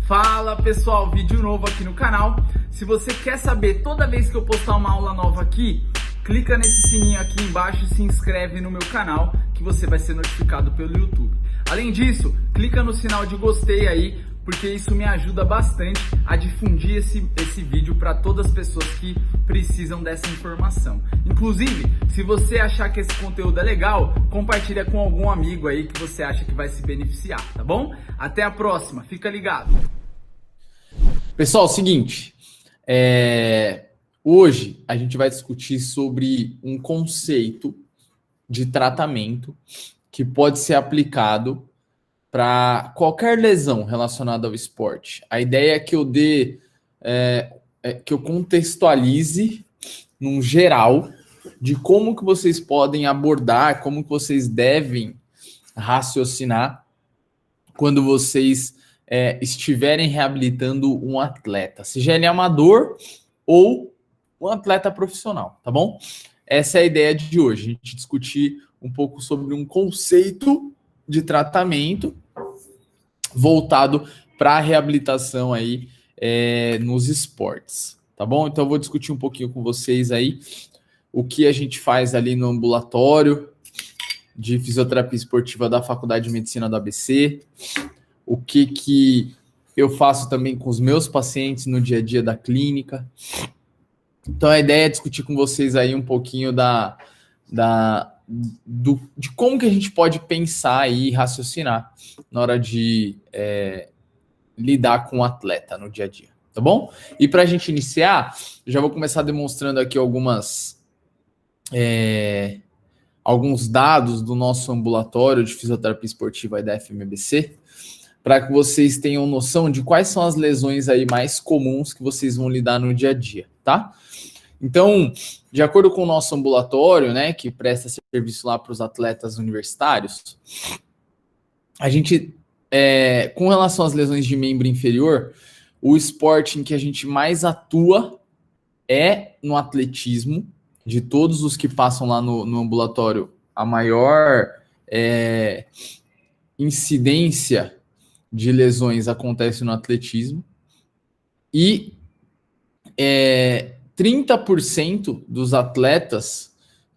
Fala pessoal, vídeo novo aqui no canal. Se você quer saber toda vez que eu postar uma aula nova aqui, clica nesse sininho aqui embaixo e se inscreve no meu canal que você vai ser notificado pelo YouTube. Além disso, clica no sinal de gostei aí, porque isso me ajuda bastante a difundir esse vídeo para todas as pessoas que precisam dessa informação. Inclusive, se você achar que esse conteúdo é legal, compartilha com algum amigo aí que você acha que vai se beneficiar, tá bom? Até a próxima, fica ligado! Pessoal, seguinte, hoje a gente vai discutir sobre um conceito de tratamento que pode ser aplicado para qualquer lesão relacionada ao esporte. A ideia é que eu que eu contextualize num geral de como que vocês podem abordar, como que vocês devem raciocinar quando vocês estiverem reabilitando um atleta, seja ele amador ou um atleta profissional, tá bom? Essa é a ideia de hoje, a gente discutir um pouco sobre um conceito de tratamento voltado para a reabilitação aí nos esportes, tá bom? Então eu vou discutir um pouquinho com vocês aí o que a gente faz ali no ambulatório de fisioterapia esportiva da Faculdade de Medicina do ABC, o que eu faço também com os meus pacientes no dia a dia da clínica. Então a ideia é discutir com vocês aí um pouquinho de como que a gente pode pensar e raciocinar na hora de lidar com o atleta no dia a dia, tá bom? E para a gente iniciar, já vou começar demonstrando aqui alguns dados do nosso ambulatório de fisioterapia esportiva aí da FMBC, para que vocês tenham noção de quais são as lesões aí mais comuns que vocês vão lidar no dia a dia, tá? Então, de acordo com o nosso ambulatório, né, que presta serviço lá para os atletas universitários, a gente, com relação às lesões de membro inferior, o esporte em que a gente mais atua é no atletismo. De todos os que passam lá no ambulatório, a maior incidência de lesões acontece no atletismo. E 30% dos atletas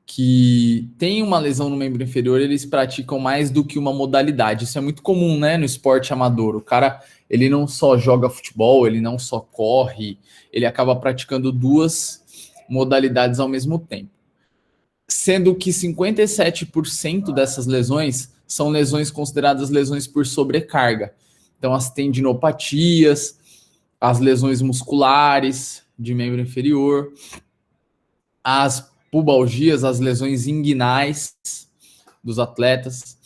que têm uma lesão no membro inferior, eles praticam mais do que uma modalidade. Isso é muito comum, né, no esporte amador. O cara, ele não só joga futebol, ele não só corre, ele acaba praticando duas modalidades ao mesmo tempo. Sendo que 57% dessas lesões são lesões consideradas lesões por sobrecarga. Então, as tendinopatias, as lesões musculares de membro inferior, as pubalgias, as lesões inguinais dos atletas.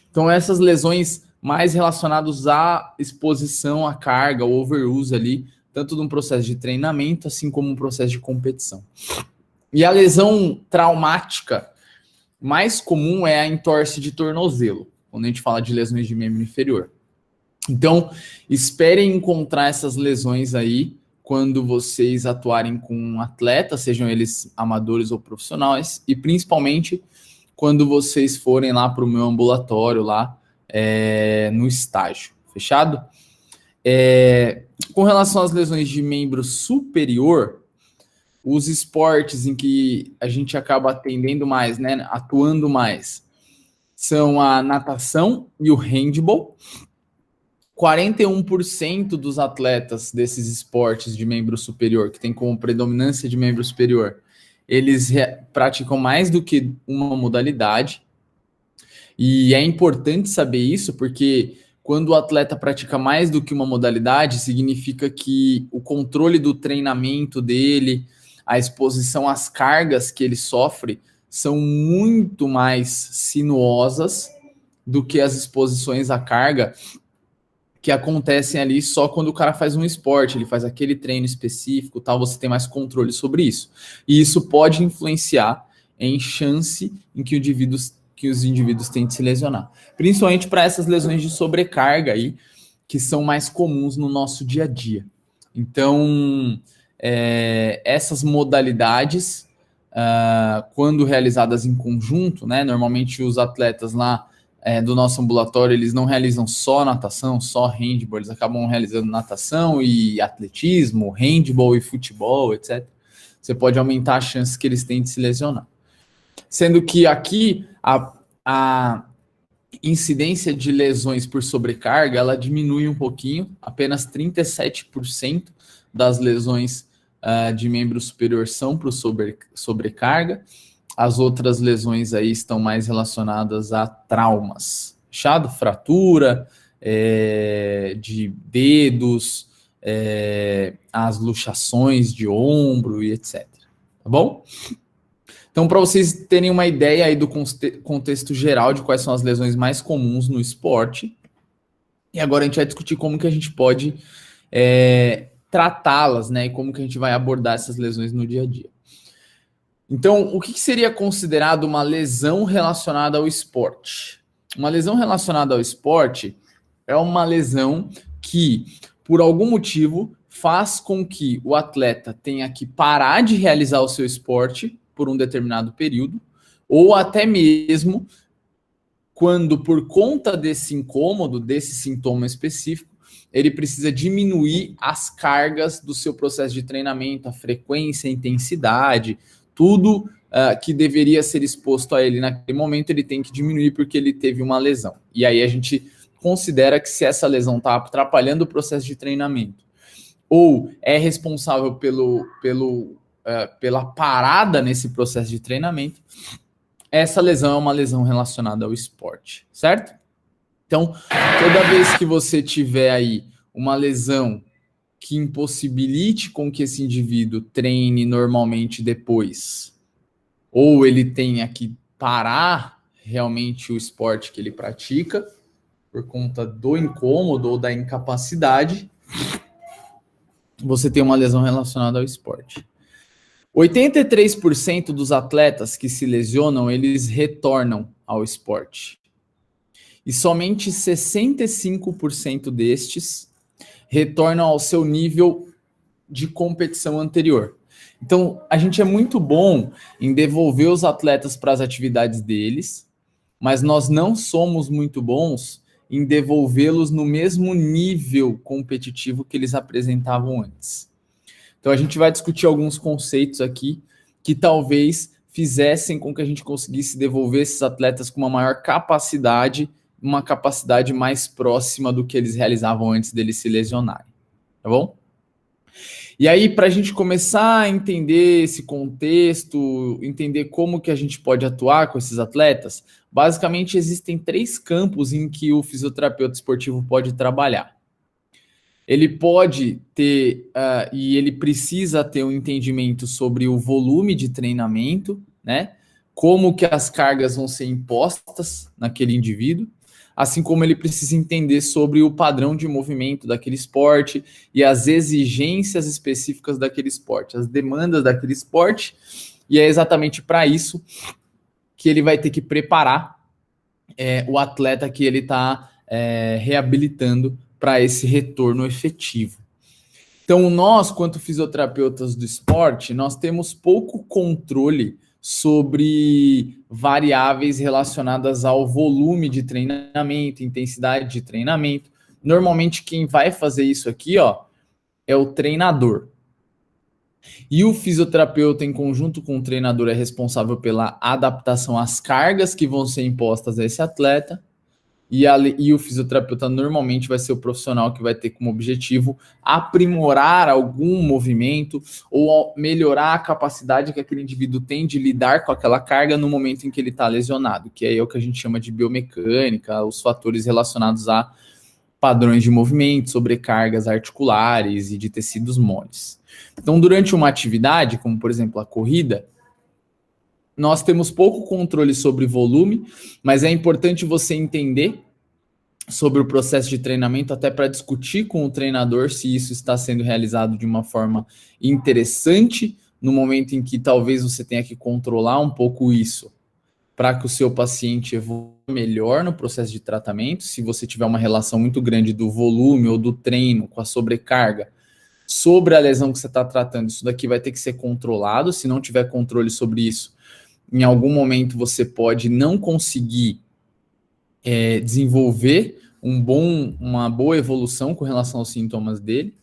Então, essas lesões mais relacionadas à exposição à carga, ao overuse ali, tanto num processo de treinamento, assim como um processo de competição. E a lesão traumática mais comum é a entorse de tornozelo, quando a gente fala de lesões de membro inferior. Então, esperem encontrar essas lesões aí quando vocês atuarem com um atleta, sejam eles amadores ou profissionais, e principalmente quando vocês forem lá para o meu ambulatório, lá no estágio. Fechado? Com relação às lesões de membro superior, os esportes em que a gente acaba atendendo mais, né, atuando mais, são a natação e o handball. 41% dos atletas desses esportes de membro superior, que tem como predominância de membro superior, eles praticam mais do que uma modalidade. E é importante saber isso, porque quando o atleta pratica mais do que uma modalidade, significa que o controle do treinamento dele, a exposição às cargas que ele sofre, são muito mais sinuosas do que as exposições à carga que acontecem ali só quando o cara faz um esporte, ele faz aquele treino específico, tal, você tem mais controle sobre isso. E isso pode influenciar em chance em que os indivíduos têm de se lesionar. Principalmente para essas lesões de sobrecarga aí, que são mais comuns no nosso dia a dia. Então, essas modalidades, quando realizadas em conjunto, né, normalmente os atletas lá do nosso ambulatório, eles não realizam só natação, só handball, eles acabam realizando natação e atletismo, handball e futebol, etc. Você pode aumentar a chance que eles têm de se lesionar. Sendo que aqui a incidência de lesões por sobrecarga, ela diminui um pouquinho, apenas 37% das lesões de membro superior são por sobrecarga. As outras lesões aí estão mais relacionadas a traumas, fechado? Fratura de dedos, as luxações de ombro e etc. Tá bom? Então, para vocês terem uma ideia aí do contexto geral de quais são as lesões mais comuns no esporte, e agora a gente vai discutir como que a gente pode tratá-las, né? E como que a gente vai abordar essas lesões no dia a dia. Então, o que seria considerado uma lesão relacionada ao esporte? Uma lesão relacionada ao esporte é uma lesão que, por algum motivo, faz com que o atleta tenha que parar de realizar o seu esporte por um determinado período, ou até mesmo quando, por conta desse incômodo, desse sintoma específico, ele precisa diminuir as cargas do seu processo de treinamento, a frequência, a intensidade, tudo que deveria ser exposto a ele naquele momento, ele tem que diminuir porque ele teve uma lesão. E aí a gente considera que se essa lesão está atrapalhando o processo de treinamento ou é responsável pela parada nesse processo de treinamento, essa lesão é uma lesão relacionada ao esporte, certo? Então, toda vez que você tiver aí uma lesão que impossibilite com que esse indivíduo treine normalmente depois, ou ele tenha que parar realmente o esporte que ele pratica por conta do incômodo ou da incapacidade, você tem uma lesão relacionada ao esporte. 83% dos atletas que se lesionam, eles retornam ao esporte. E somente 65% destes retornam ao seu nível de competição anterior. Então, a gente é muito bom em devolver os atletas para as atividades deles, mas nós não somos muito bons em devolvê-los no mesmo nível competitivo que eles apresentavam antes. Então, a gente vai discutir alguns conceitos aqui que talvez fizessem com que a gente conseguisse devolver esses atletas com uma maior capacidade, uma capacidade mais próxima do que eles realizavam antes deles se lesionarem, tá bom? E aí, para a gente começar a entender esse contexto, entender como que a gente pode atuar com esses atletas, basicamente existem 3 campos em que o fisioterapeuta esportivo pode trabalhar. Ele pode ter, e ele precisa ter um entendimento sobre o volume de treinamento, né? Como que as cargas vão ser impostas naquele indivíduo, assim como ele precisa entender sobre o padrão de movimento daquele esporte e as exigências específicas daquele esporte, as demandas daquele esporte, e é exatamente para isso que ele vai ter que preparar o atleta que ele está reabilitando para esse retorno efetivo. Então, nós, quanto fisioterapeutas do esporte, nós temos pouco controle sobre variáveis relacionadas ao volume de treinamento, intensidade de treinamento. Normalmente, quem vai fazer isso aqui, é o treinador. E o fisioterapeuta, em conjunto com o treinador, é responsável pela adaptação às cargas que vão ser impostas a esse atleta. E o fisioterapeuta normalmente vai ser o profissional que vai ter como objetivo aprimorar algum movimento ou melhorar a capacidade que aquele indivíduo tem de lidar com aquela carga no momento em que ele está lesionado, que é o que a gente chama de biomecânica, os fatores relacionados a padrões de movimento, sobrecargas articulares e de tecidos moles. Então, durante uma atividade, como por exemplo a corrida, nós temos pouco controle sobre volume, mas é importante você entender sobre o processo de treinamento até para discutir com o treinador se isso está sendo realizado de uma forma interessante no momento em que talvez você tenha que controlar um pouco isso para que o seu paciente evolua melhor no processo de tratamento. Se você tiver uma relação muito grande do volume ou do treino com a sobrecarga sobre a lesão que você está tratando, isso daqui vai ter que ser controlado. Se não tiver controle sobre isso, em algum momento você pode não conseguir desenvolver uma boa evolução com relação aos sintomas dele.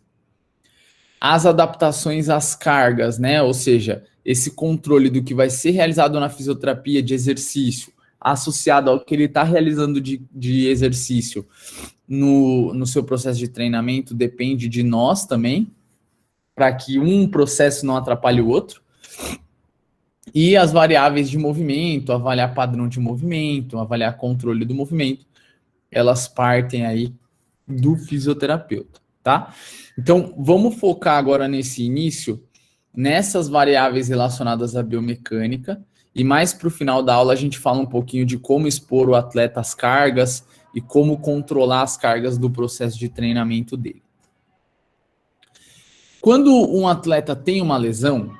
As adaptações às cargas, né? Ou seja, esse controle do que vai ser realizado na fisioterapia de exercício, associado ao que ele está realizando de exercício no seu processo de treinamento, depende de nós também, para que um processo não atrapalhe o outro. E as variáveis de movimento, avaliar padrão de movimento, avaliar controle do movimento, elas partem aí do fisioterapeuta, tá? Então, vamos focar agora nesse início, nessas variáveis relacionadas à biomecânica, e mais para o final da aula a gente fala um pouquinho de como expor o atleta às cargas e como controlar as cargas do processo de treinamento dele. Quando um atleta tem uma lesão,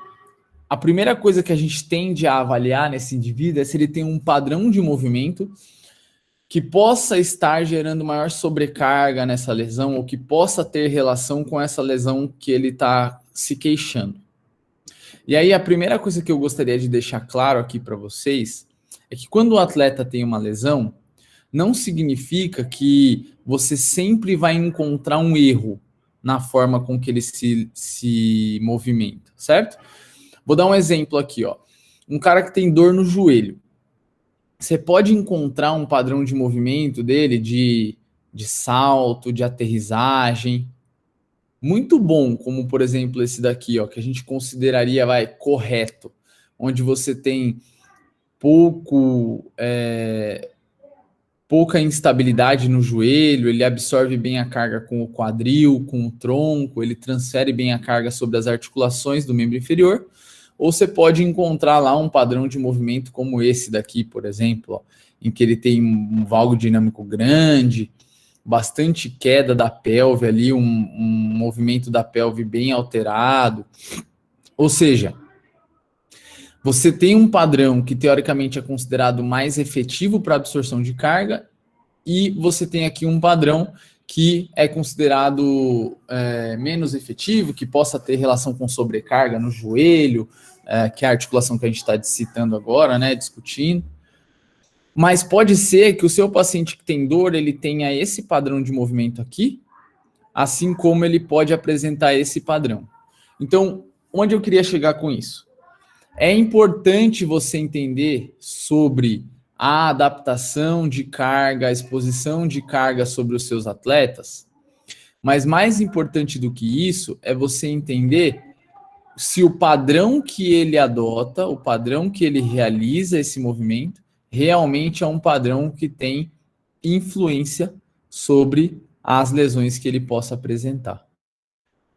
a primeira coisa que a gente tende a avaliar nesse indivíduo é se ele tem um padrão de movimento que possa estar gerando maior sobrecarga nessa lesão ou que possa ter relação com essa lesão que ele está se queixando. E aí a primeira coisa que eu gostaria de deixar claro aqui para vocês é que quando o atleta tem uma lesão, não significa que você sempre vai encontrar um erro na forma com que ele se movimenta, certo? Vou dar um exemplo aqui, ó. Um cara que tem dor no joelho. Você pode encontrar um padrão de movimento dele, de salto, de aterrissagem, muito bom, como por exemplo esse daqui, ó, que a gente consideraria, correto, onde você tem pouca instabilidade no joelho, ele absorve bem a carga com o quadril, com o tronco, ele transfere bem a carga sobre as articulações do membro inferior. Ou você pode encontrar lá um padrão de movimento como esse daqui, por exemplo, ó, em que ele tem um valgo dinâmico grande, bastante queda da pelve ali, um movimento da pelve bem alterado. Ou seja, você tem um padrão que teoricamente é considerado mais efetivo para absorção de carga e você tem aqui um padrão que é considerado menos efetivo, que possa ter relação com sobrecarga no joelho, que é a articulação que a gente está citando agora, né, discutindo. Mas pode ser que o seu paciente que tem dor, ele tenha esse padrão de movimento aqui, assim como ele pode apresentar esse padrão. Então, onde eu queria chegar com isso? É importante você entender sobre a adaptação de carga, a exposição de carga sobre os seus atletas, mas mais importante do que isso é você entender se o padrão que ele adota, o padrão que ele realiza esse movimento, realmente é um padrão que tem influência sobre as lesões que ele possa apresentar.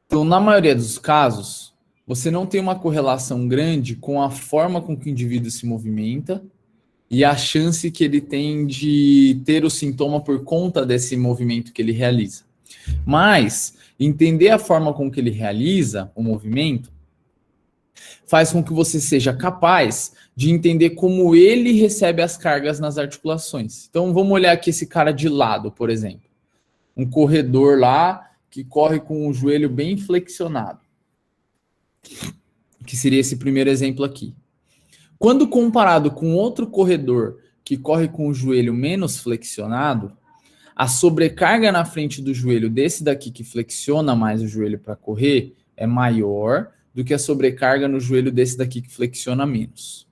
Então, na maioria dos casos, você não tem uma correlação grande com a forma com que o indivíduo se movimenta e a chance que ele tem de ter o sintoma por conta desse movimento que ele realiza. Mas entender a forma com que ele realiza o movimento faz com que você seja capaz de entender como ele recebe as cargas nas articulações. Então vamos olhar aqui esse cara de lado, por exemplo. Um corredor lá que corre com o joelho bem flexionado. Que seria esse primeiro exemplo aqui. Quando comparado com outro corredor que corre com o joelho menos flexionado, a sobrecarga na frente do joelho desse daqui que flexiona mais o joelho para correr é maior do que a sobrecarga no joelho desse daqui que flexiona menos.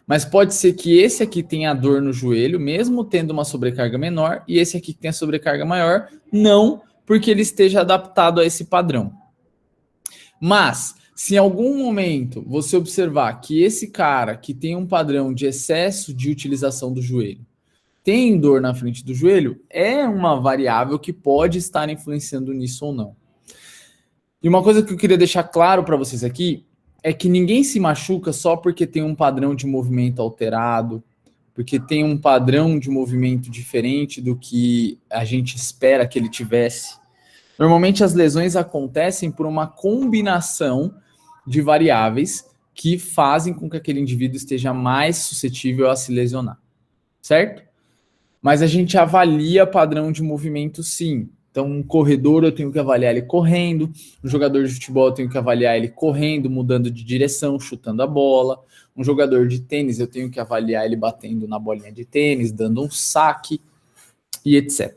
Mas pode ser que esse aqui tenha dor no joelho, mesmo tendo uma sobrecarga menor, e esse aqui que tenha sobrecarga maior, não, porque ele esteja adaptado a esse padrão. Mas se em algum momento você observar que esse cara que tem um padrão de excesso de utilização do joelho tem dor na frente do joelho, é uma variável que pode estar influenciando nisso ou não. E uma coisa que eu queria deixar claro para vocês aqui é que ninguém se machuca só porque tem um padrão de movimento alterado, porque tem um padrão de movimento diferente do que a gente espera que ele tivesse. Normalmente as lesões acontecem por uma combinação de variáveis que fazem com que aquele indivíduo esteja mais suscetível a se lesionar, certo? Mas a gente avalia padrão de movimento sim. Então, um corredor eu tenho que avaliar ele correndo, um jogador de futebol eu tenho que avaliar ele correndo, mudando de direção, chutando a bola. Um jogador de tênis eu tenho que avaliar ele batendo na bolinha de tênis, dando um saque e etc.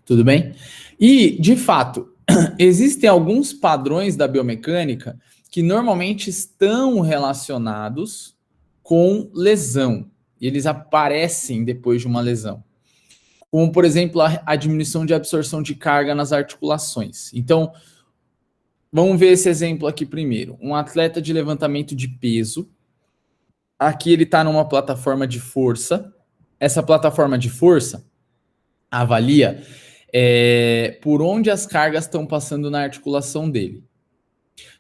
Tudo bem? E, de fato, existem alguns padrões da biomecânica que normalmente estão relacionados com lesão. E eles aparecem depois de uma lesão. Como, por exemplo, a diminuição de absorção de carga nas articulações. Então, vamos ver esse exemplo aqui primeiro. Um atleta de levantamento de peso. Aqui ele está numa plataforma de força. Essa plataforma de força avalia por onde as cargas estão passando na articulação dele.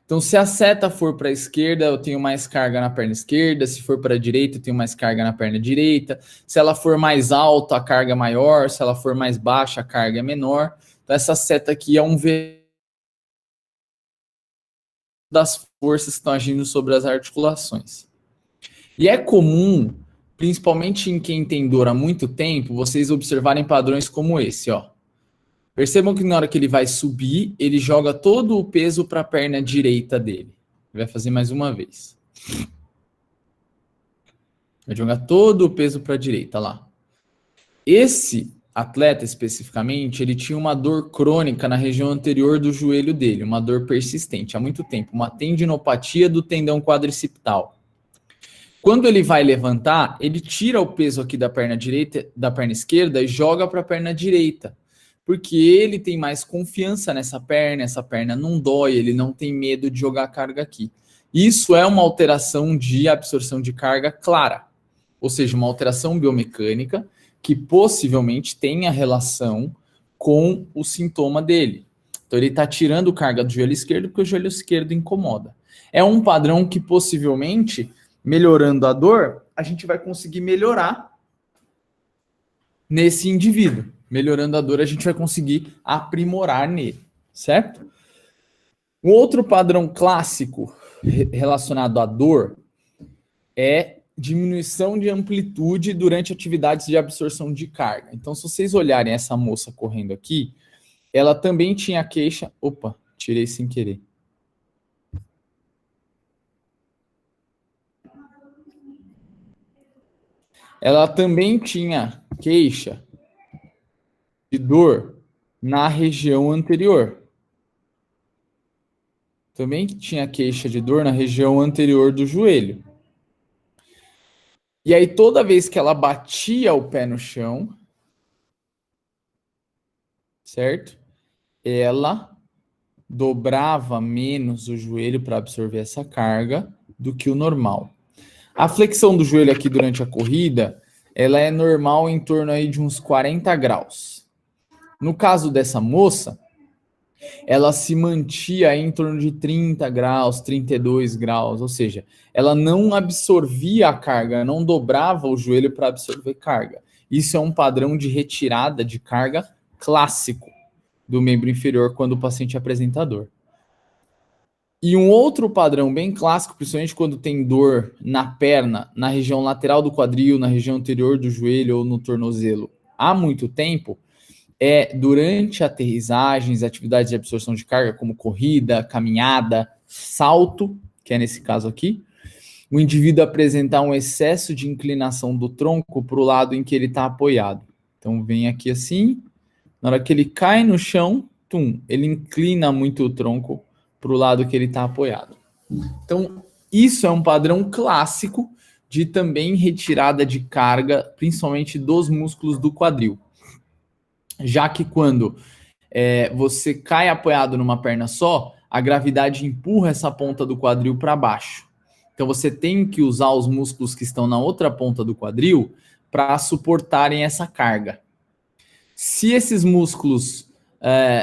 Então, se a seta for para a esquerda, eu tenho mais carga na perna esquerda. Se for para a direita, eu tenho mais carga na perna direita. Se ela for mais alta, a carga é maior. Se ela for mais baixa, a carga é menor. Então, essa seta aqui é um V das forças que estão agindo sobre as articulações. E é comum, principalmente em quem tem dor há muito tempo, vocês observarem padrões como esse, ó. Percebam que na hora que ele vai subir, ele joga todo o peso para a perna direita dele. Vai fazer mais uma vez. Vai jogar todo o peso para a direita, lá. Esse atleta, especificamente, ele tinha uma dor crônica na região anterior do joelho dele, uma dor persistente há muito tempo, uma tendinopatia do tendão quadricipital. Quando ele vai levantar, ele tira o peso aqui da perna direita, da perna esquerda e joga para a perna direita. Porque ele tem mais confiança nessa perna, essa perna não dói, ele não tem medo de jogar carga aqui. Isso é uma alteração de absorção de carga clara, ou seja, uma alteração biomecânica que possivelmente tenha relação com o sintoma dele. Então ele está tirando carga do joelho esquerdo porque o joelho esquerdo incomoda. É um padrão que possivelmente, melhorando a dor, a gente vai conseguir melhorar nesse indivíduo. Melhorando a dor, a gente vai conseguir aprimorar nele, certo? Um outro padrão clássico relacionado à dor é diminuição de amplitude durante atividades de absorção de carga. Então, se vocês olharem essa moça correndo aqui, ela também tinha queixa... Opa, tirei sem querer. Ela também tinha queixa de dor na região anterior. Também tinha queixa de dor na região anterior do joelho. E aí, toda vez que ela batia o pé no chão, certo? Ela dobrava menos o joelho para absorver essa carga do que o normal. A flexão do joelho aqui durante a corrida, ela é normal em torno aí de uns 40 graus. No caso dessa moça, ela se mantia em torno de 30 graus, 32 graus, ou seja, ela não absorvia a carga, não dobrava o joelho para absorver carga. Isso é um padrão de retirada de carga clássico do membro inferior quando o paciente é apresentador. E um outro padrão bem clássico, principalmente quando tem dor na perna, na região lateral do quadril, na região anterior do joelho ou no tornozelo há muito tempo, é durante aterrissagens, atividades de absorção de carga, como corrida, caminhada, salto, que é nesse caso aqui, o indivíduo apresentar um excesso de inclinação do tronco para o lado em que ele está apoiado. Então, vem aqui assim, na hora que ele cai no chão, ele inclina muito o tronco para o lado que ele está apoiado. Então, isso é um padrão clássico de também retirada de carga, principalmente dos músculos do quadril. Já que quando você cai apoiado numa perna só, a gravidade empurra essa ponta do quadril para baixo. Então você tem que usar os músculos que estão na outra ponta do quadril para suportarem essa carga. Se esses músculos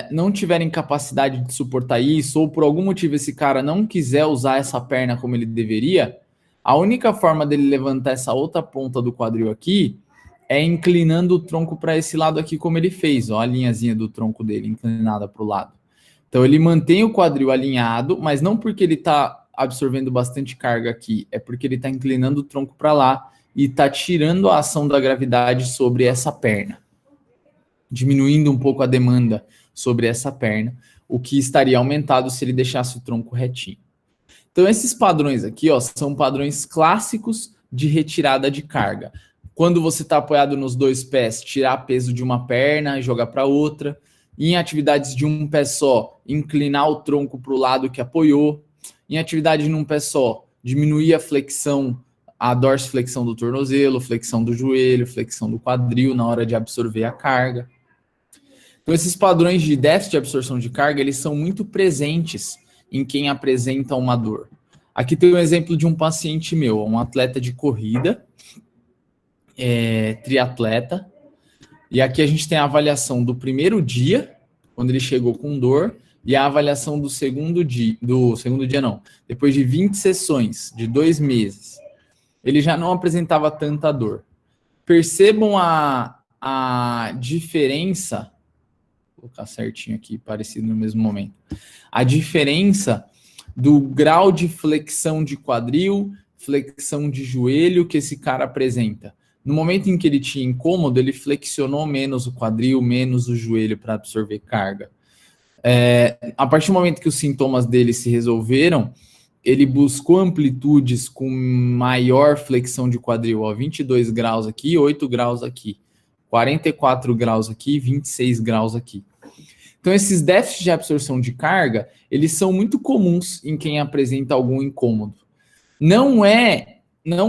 não tiverem capacidade de suportar isso, ou por algum motivo esse cara não quiser usar essa perna como ele deveria, a única forma dele levantar essa outra ponta do quadril aqui é inclinando o tronco para esse lado aqui, como ele fez, ó, a linhazinha do tronco dele inclinada para o lado. Então ele mantém o quadril alinhado, mas não porque ele está absorvendo bastante carga aqui, é porque ele está inclinando o tronco para lá e está tirando a ação da gravidade sobre essa perna. diminuindo um pouco a demanda sobre essa perna, o que estaria aumentado se ele deixasse o tronco retinho. Então, esses padrões aqui, ó, são padrões clássicos de retirada de carga. Quando você está apoiado nos dois pés, tirar peso de uma perna e jogar para outra. Em atividades de um pé só, inclinar o tronco para o lado que apoiou. Em atividade de um pé só, diminuir a flexão, a dorsiflexão do tornozelo, flexão do joelho, flexão do quadril na hora de absorver a carga. Então, esses padrões de déficit de absorção de carga, eles são muito presentes em quem apresenta uma dor. Aqui tem um exemplo de um paciente meu, um atleta de corrida, triatleta, e aqui a gente tem a avaliação do primeiro dia, quando ele chegou com dor, e a avaliação do segundo dia, depois de 20 sessões, de 2 meses. Ele já não apresentava tanta dor. Percebam a diferença, vou colocar certinho aqui, parecido no mesmo momento, a diferença do grau de flexão de quadril, flexão de joelho que esse cara apresenta. No momento em que ele tinha incômodo, ele flexionou menos o quadril, menos o joelho para absorver carga. A partir do momento que os sintomas dele se resolveram, ele buscou amplitudes com maior flexão de quadril, ó, 22 graus aqui, 8 graus aqui, 44 graus aqui, 26 graus aqui. Então, esses déficits de absorção de carga, eles são muito comuns em quem apresenta algum incômodo. Não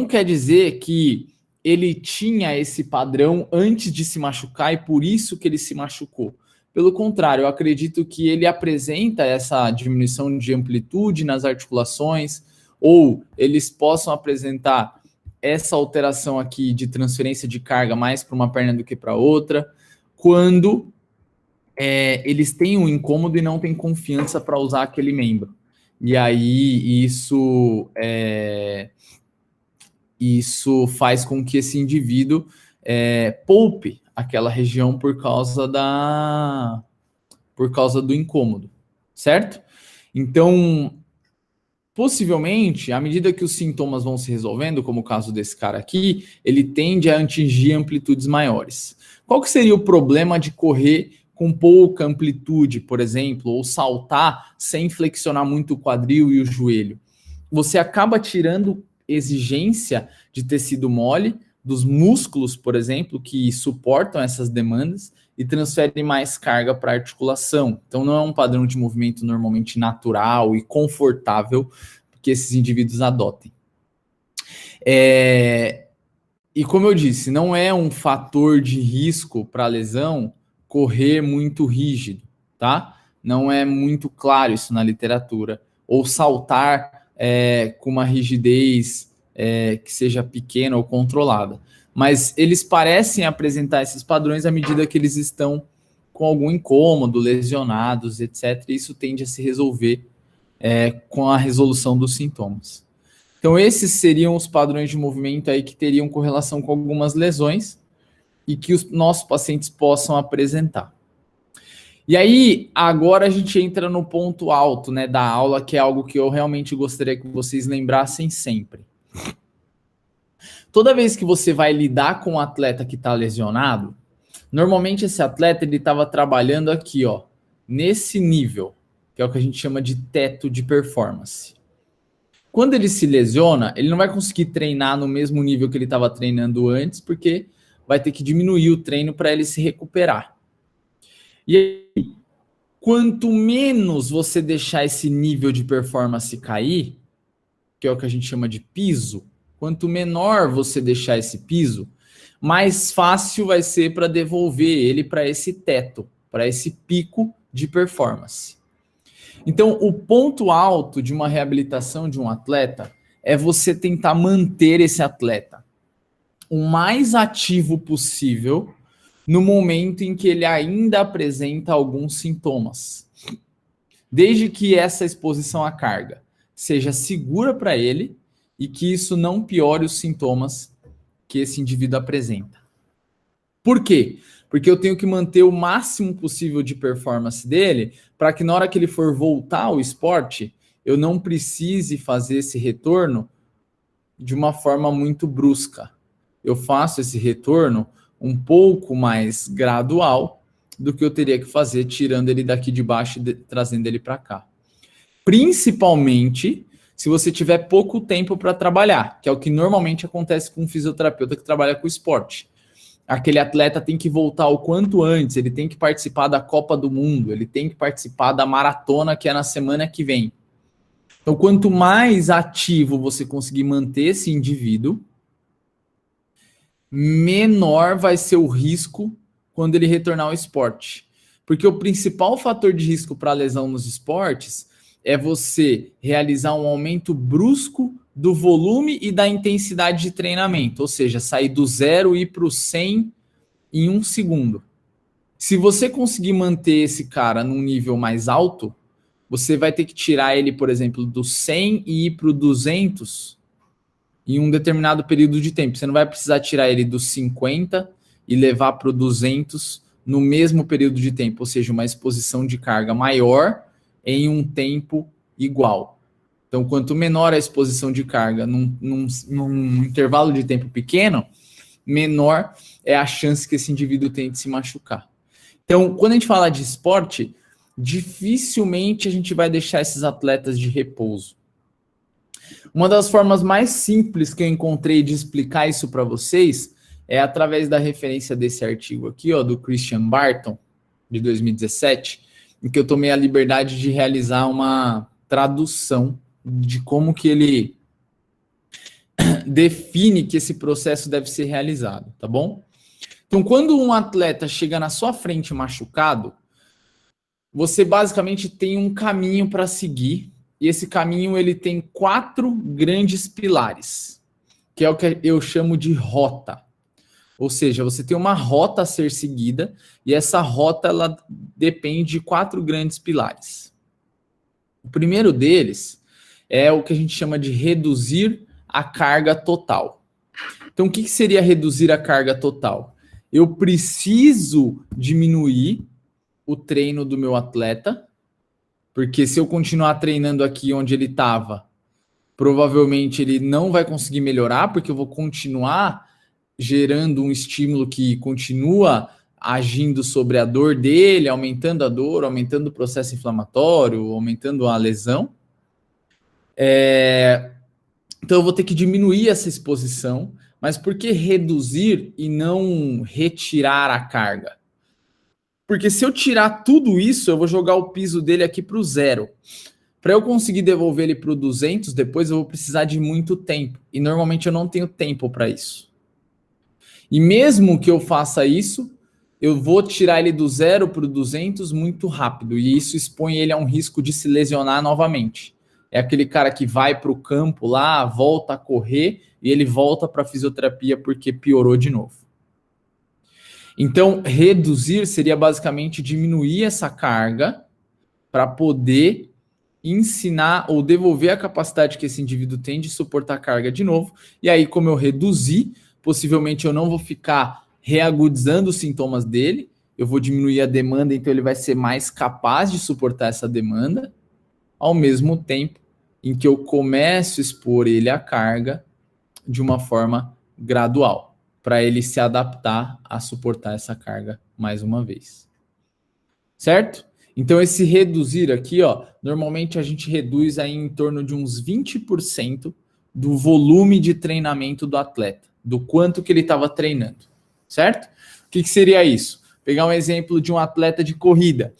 quer dizer que ele tinha esse padrão antes de se machucar e por isso que ele se machucou. Pelo contrário, eu acredito que ele apresenta essa diminuição de amplitude nas articulações, ou eles possam apresentar essa alteração aqui de transferência de carga mais para uma perna do que para outra, quando eles têm um incômodo e não têm confiança para usar aquele membro. E aí isso faz com que esse indivíduo poupe aquela região por causa do incômodo, certo? Então, possivelmente, à medida que os sintomas vão se resolvendo, como o caso desse cara aqui, ele tende a atingir amplitudes maiores. Qual que seria o problema de correr com pouca amplitude, por exemplo, ou saltar sem flexionar muito o quadril e o joelho? Você acaba tirando exigência de tecido mole, dos músculos, por exemplo, que suportam essas demandas e transferem mais carga para a articulação. Então, não é um padrão de movimento normalmente natural e confortável que esses indivíduos adotem. E como eu disse, não é um fator de risco para a lesão correr muito rígido, tá? Não é muito claro isso na literatura. Ou saltar com uma rigidez que seja pequena ou controlada. Mas eles parecem apresentar esses padrões à medida que eles estão com algum incômodo, lesionados, etc. E isso tende a se resolver com a resolução dos sintomas. Então, esses seriam os padrões de movimento aí que teriam correlação com algumas lesões e que os nossos pacientes possam apresentar. E aí, agora a gente entra no ponto alto, né, da aula, que é algo que eu realmente gostaria que vocês lembrassem sempre. Toda vez que você vai lidar com um atleta que está lesionado, normalmente esse atleta ele estava trabalhando aqui, ó, nesse nível, que é o que a gente chama de teto de performance. Quando ele se lesiona, ele não vai conseguir treinar no mesmo nível que ele estava treinando antes, porque vai ter que diminuir o treino para ele se recuperar. E aí, quanto menos você deixar esse nível de performance cair, que é o que a gente chama de piso, quanto menor você deixar esse piso, mais fácil vai ser para devolver ele para esse teto, para esse pico de performance. Então, o ponto alto de uma reabilitação de um atleta é você tentar manter esse atleta o mais ativo possível no momento em que ele ainda apresenta alguns sintomas. Desde que essa exposição à carga seja segura para ele e que isso não piore os sintomas que esse indivíduo apresenta. Por quê? Porque eu tenho que manter o máximo possível de performance dele para que na hora que ele for voltar ao esporte, eu não precise fazer esse retorno de uma forma muito brusca. Eu faço esse retorno um pouco mais gradual do que eu teria que fazer tirando ele daqui de baixo e trazendo ele para cá. Principalmente se você tiver pouco tempo para trabalhar, que é o que normalmente acontece com um fisioterapeuta que trabalha com esporte. Aquele atleta tem que voltar o quanto antes, ele tem que participar da Copa do Mundo, ele tem que participar da maratona que é na semana que vem. Então, quanto mais ativo você conseguir manter esse indivíduo, menor vai ser o risco quando ele retornar ao esporte. Porque o principal fator de risco para lesão nos esportes é você realizar um aumento brusco do volume e da intensidade de treinamento, ou seja, sair do 0 e ir para o 100 em 1 segundo. Se você conseguir manter esse cara num nível mais alto, você vai ter que tirar ele, por exemplo, do 100 e ir para o 200 em um determinado período de tempo. Você não vai precisar tirar ele dos 50 e levar para o 200 no mesmo período de tempo, ou seja, uma exposição de carga maior em um tempo igual. Então, quanto menor a exposição de carga num intervalo de tempo pequeno, menor é a chance que esse indivíduo tem de se machucar. Então, quando a gente fala de esporte, dificilmente a gente vai deixar esses atletas de repouso. Uma das formas mais simples que eu encontrei de explicar isso para vocês é através da referência desse artigo aqui, ó, do Christian Barton, de 2017, em que eu tomei a liberdade de realizar uma tradução de como que ele define que esse processo deve ser realizado, tá bom? Então, quando um atleta chega na sua frente machucado, você basicamente tem um caminho para seguir, e esse caminho ele tem 4 grandes pilares, que é o que eu chamo de rota. Ou seja, você tem uma rota a ser seguida, e essa rota ela depende de 4 grandes pilares. O primeiro deles é o que a gente chama de reduzir a carga total. Então, o que seria reduzir a carga total? Eu preciso diminuir o treino do meu atleta, porque se eu continuar treinando aqui onde ele estava, provavelmente ele não vai conseguir melhorar, porque eu vou continuar gerando um estímulo que continua agindo sobre a dor dele, aumentando a dor, aumentando o processo inflamatório, aumentando a lesão. Então eu vou ter que diminuir essa exposição, mas por que reduzir e não retirar a carga? Porque se eu tirar tudo isso, eu vou jogar o piso dele aqui para o 0. Para eu conseguir devolver ele para o 200, depois eu vou precisar de muito tempo. E normalmente eu não tenho tempo para isso. E mesmo que eu faça isso, eu vou tirar ele do 0 para o 200 muito rápido. E isso expõe ele a um risco de se lesionar novamente. É aquele cara que vai para o campo lá, volta a correr e ele volta para a fisioterapia porque piorou de novo. Então, reduzir seria basicamente diminuir essa carga para poder ensinar ou devolver a capacidade que esse indivíduo tem de suportar a carga de novo. E aí, como eu reduzi, possivelmente eu não vou ficar reagudizando os sintomas dele, eu vou diminuir a demanda, então ele vai ser mais capaz de suportar essa demanda, ao mesmo tempo em que eu começo a expor ele à carga de uma forma gradual, para ele se adaptar a suportar essa carga mais uma vez. Certo? Então, esse reduzir aqui, ó, normalmente a gente reduz aí em torno de uns 20% do volume de treinamento do atleta, do quanto que ele estava treinando, certo? O que seria isso? Pegar um exemplo de um atleta de corrida.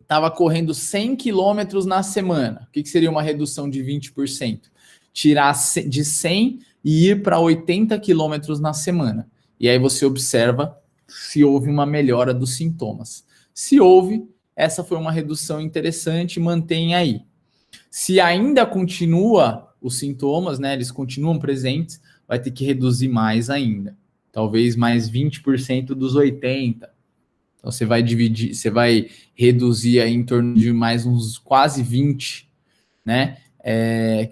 Estava correndo 100 quilômetros na semana. O que seria uma redução de 20%? Tirar de 100 e ir para 80 quilômetros na semana. E aí você observa se houve uma melhora dos sintomas. Se houve, essa foi uma redução interessante, mantém aí. Se ainda continua os sintomas, né, eles continuam presentes, vai ter que reduzir mais ainda. Talvez mais 20% dos 80%. Então você vai dividir, você vai reduzir aí em torno de mais uns quase 20, né,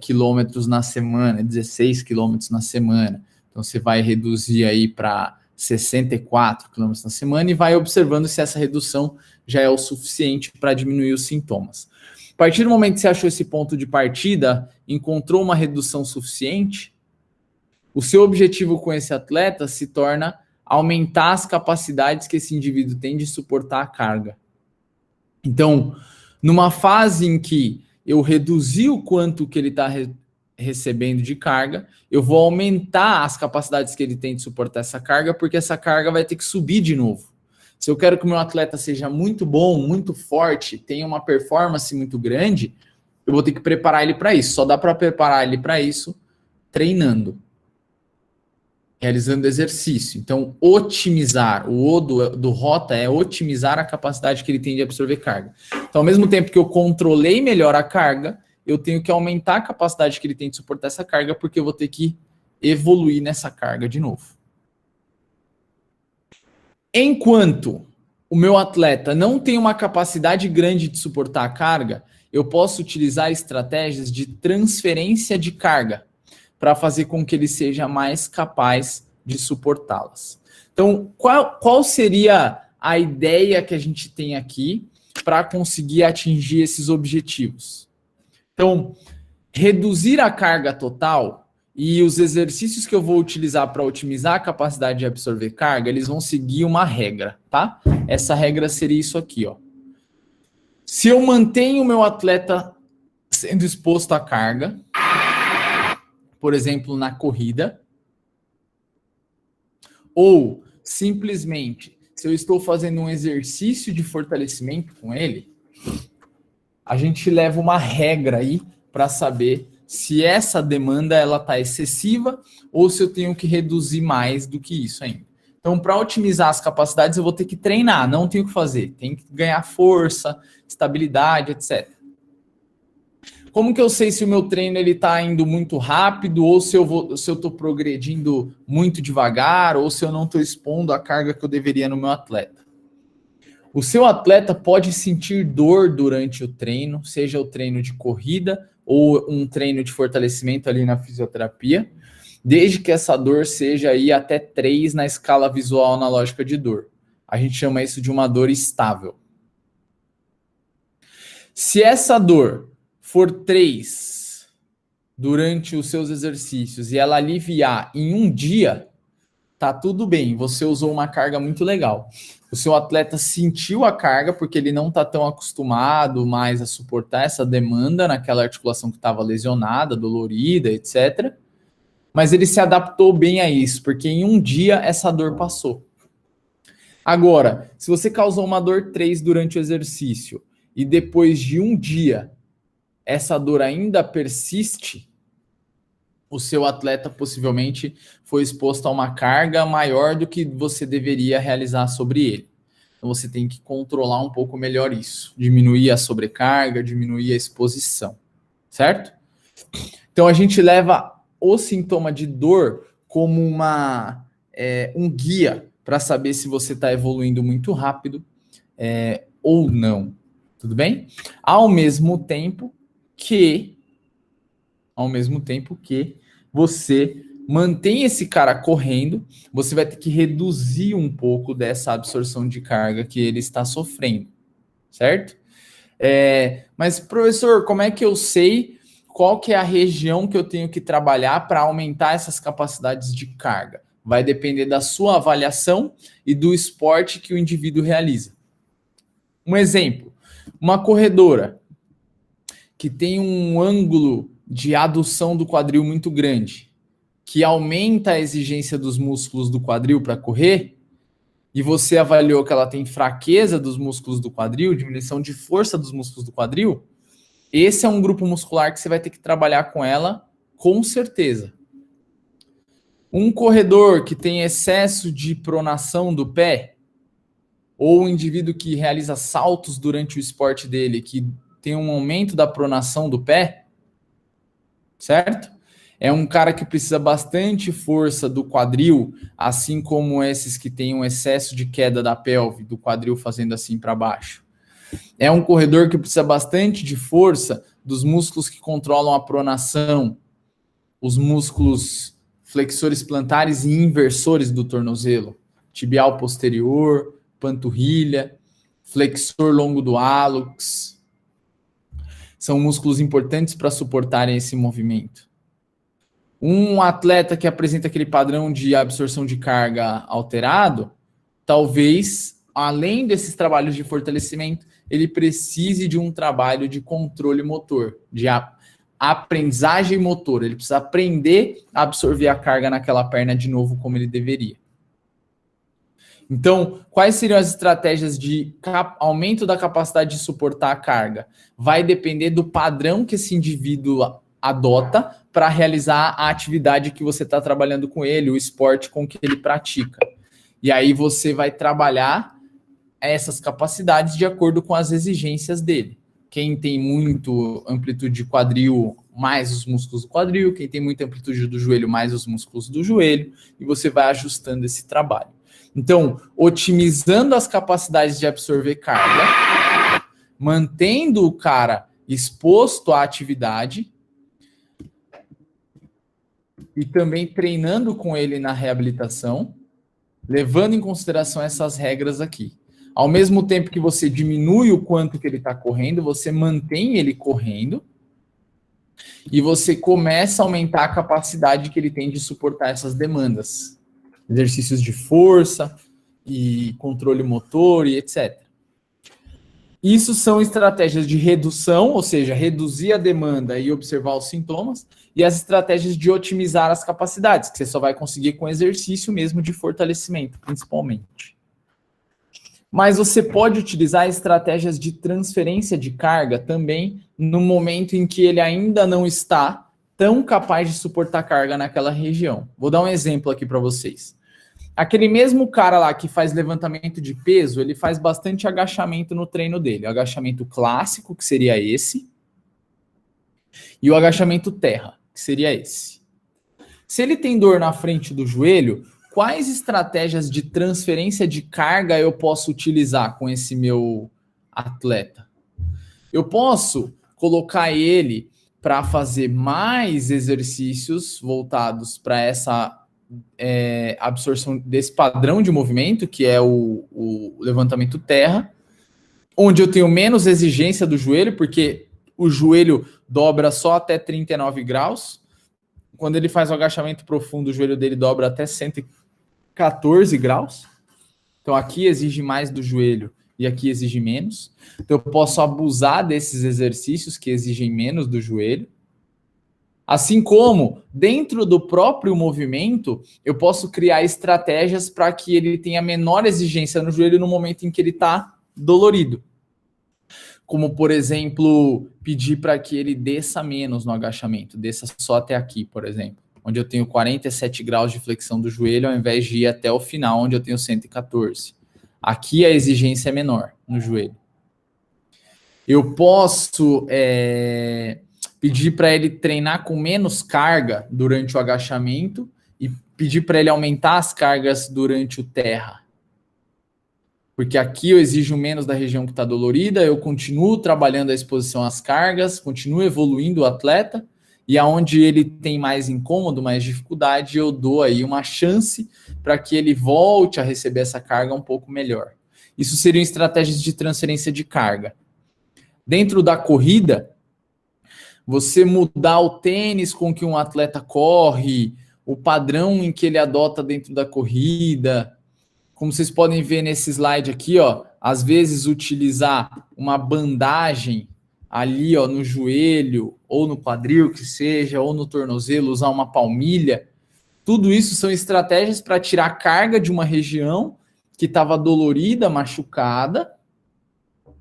quilômetros na semana, 16 quilômetros na semana. Então você vai reduzir aí para 64 quilômetros na semana e vai observando se essa redução já é o suficiente para diminuir os sintomas. A partir do momento que você achou esse ponto de partida, encontrou uma redução suficiente, o seu objetivo com esse atleta se torna aumentar as capacidades que esse indivíduo tem de suportar a carga. Então, numa fase em que eu reduzi o quanto que ele está recebendo de carga, eu vou aumentar as capacidades que ele tem de suportar essa carga, porque essa carga vai ter que subir de novo. Se eu quero que o meu atleta seja muito bom, muito forte, tenha uma performance muito grande, eu vou ter que preparar ele para isso. Só dá para preparar ele para isso treinando, realizando exercício. Então, otimizar, o O do rota é otimizar a capacidade que ele tem de absorver carga. Então, ao mesmo tempo que eu controlei melhor a carga, eu tenho que aumentar a capacidade que ele tem de suportar essa carga, porque eu vou ter que evoluir nessa carga de novo. Enquanto o meu atleta não tem uma capacidade grande de suportar a carga, eu posso utilizar estratégias de transferência de carga para fazer com que ele seja mais capaz de suportá-las. Então, qual seria a ideia que a gente tem aqui para conseguir atingir esses objetivos? Então, reduzir a carga total e os exercícios que eu vou utilizar para otimizar a capacidade de absorver carga, eles vão seguir uma regra, tá? Essa regra seria isso aqui, ó. Se eu mantenho o meu atleta sendo exposto à carga, por exemplo, na corrida, ou simplesmente, se eu estou fazendo um exercício de fortalecimento com ele, a gente leva uma regra aí para saber se essa demanda ela está excessiva ou se eu tenho que reduzir mais do que isso ainda. Então, para otimizar as capacidades, eu vou ter que treinar, não tenho o que fazer. Tenho que ganhar força, estabilidade, etc. Como que eu sei se o meu treino está indo muito rápido ou se eu estou progredindo muito devagar ou se eu não estou expondo a carga que eu deveria no meu atleta? O seu atleta pode sentir dor durante o treino, seja o treino de corrida ou um treino de fortalecimento ali na fisioterapia, desde que essa dor seja aí até 3 na escala visual analógica de dor. A gente chama isso de uma dor estável. Se essa dor for 3 durante os seus exercícios e ela aliviar em um dia, tá tudo bem, você usou uma carga muito legal. O seu atleta sentiu a carga porque ele não está tão acostumado mais a suportar essa demanda naquela articulação que estava lesionada, dolorida, etc. Mas ele se adaptou bem a isso, porque em um dia essa dor passou. Agora, se você causou uma dor 3 durante o exercício e depois de um dia essa dor ainda persiste, o seu atleta possivelmente foi exposto a uma carga maior do que você deveria realizar sobre ele. Então você tem que controlar um pouco melhor isso, diminuir a sobrecarga, diminuir a exposição, certo? Então a gente leva o sintoma de dor como um guia para saber se você está evoluindo muito rápido ou não, tudo bem? Ao mesmo tempo que você mantém esse cara correndo, você vai ter que reduzir um pouco dessa absorção de carga que ele está sofrendo, certo? Mas, professor, como é que eu sei qual que é a região que eu tenho que trabalhar para aumentar essas capacidades de carga? Vai depender da sua avaliação e do esporte que o indivíduo realiza. Um exemplo, uma corredora que tem um ângulo de adução do quadril muito grande, que aumenta a exigência dos músculos do quadril para correr, e você avaliou que ela tem fraqueza dos músculos do quadril, diminuição de força dos músculos do quadril, esse é um grupo muscular que você vai ter que trabalhar com ela, com certeza. Um corredor que tem excesso de pronação do pé, ou um indivíduo que realiza saltos durante o esporte dele, que tem um aumento da pronação do pé, certo? É um cara que precisa bastante força do quadril, assim como esses que têm um excesso de queda da pelve, do quadril fazendo assim para baixo. É um corredor que precisa bastante de força dos músculos que controlam a pronação, os músculos flexores plantares e inversores do tornozelo, tibial posterior, panturrilha, flexor longo do hálux. São músculos importantes para suportarem esse movimento. Um atleta que apresenta aquele padrão de absorção de carga alterado, talvez, além desses trabalhos de fortalecimento, ele precise de um trabalho de controle motor, de aprendizagem motor. Ele precisa aprender a absorver a carga naquela perna de novo como ele deveria. Então, quais seriam as estratégias de aumento da capacidade de suportar a carga? Vai depender do padrão que esse indivíduo adota para realizar a atividade que você está trabalhando com ele, o esporte com que ele pratica. E aí você vai trabalhar essas capacidades de acordo com as exigências dele. Quem tem muito amplitude de quadril, mais os músculos do quadril. Quem tem muita amplitude do joelho, mais os músculos do joelho. E você vai ajustando esse trabalho. Então, otimizando as capacidades de absorver carga, mantendo o cara exposto à atividade e também treinando com ele na reabilitação, levando em consideração essas regras aqui. Ao mesmo tempo que você diminui o quanto que ele está correndo, você mantém ele correndo e você começa a aumentar a capacidade que ele tem de suportar essas demandas. Exercícios de força e controle motor e etc. Isso são estratégias de redução, ou seja, reduzir a demanda e observar os sintomas, e as estratégias de otimizar as capacidades, que você só vai conseguir com exercício mesmo de fortalecimento, principalmente. Mas você pode utilizar estratégias de transferência de carga também no momento em que ele ainda não está tão capaz de suportar carga naquela região. Vou dar um exemplo aqui para vocês. Aquele mesmo cara lá que faz levantamento de peso, ele faz bastante agachamento no treino dele. O agachamento clássico, que seria esse, e o agachamento terra, que seria esse. Se ele tem dor na frente do joelho, quais estratégias de transferência de carga eu posso utilizar com esse meu atleta? Eu posso colocar ele para fazer mais exercícios voltados para essa absorção desse padrão de movimento, que é o levantamento terra, onde eu tenho menos exigência do joelho, porque o joelho dobra só até 39 graus. Quando ele faz o agachamento profundo, o joelho dele dobra até 114 graus. Então aqui exige mais do joelho e aqui exige menos. Então eu posso abusar desses exercícios que exigem menos do joelho. Assim como, dentro do próprio movimento, eu posso criar estratégias para que ele tenha menor exigência no joelho no momento em que ele está dolorido. Como, por exemplo, pedir para que ele desça menos no agachamento, desça só até aqui, por exemplo, onde eu tenho 47 graus de flexão do joelho, ao invés de ir até o final, onde eu tenho 114. Aqui a exigência é menor no joelho. Eu posso pedir para ele treinar com menos carga durante o agachamento e pedir para ele aumentar as cargas durante o terra. Porque aqui eu exijo menos da região que está dolorida, eu continuo trabalhando a exposição às cargas, continuo evoluindo o atleta, e aonde ele tem mais incômodo, mais dificuldade, eu dou aí uma chance para que ele volte a receber essa carga um pouco melhor. Isso seriam estratégias de transferência de carga. Dentro da corrida, você mudar o tênis com que um atleta corre, o padrão em que ele adota dentro da corrida. Como vocês podem ver nesse slide aqui, ó, às vezes utilizar uma bandagem ali, ó, no joelho, ou no quadril, que seja, ou no tornozelo, usar uma palmilha. Tudo isso são estratégias para tirar carga de uma região que estava dolorida, machucada,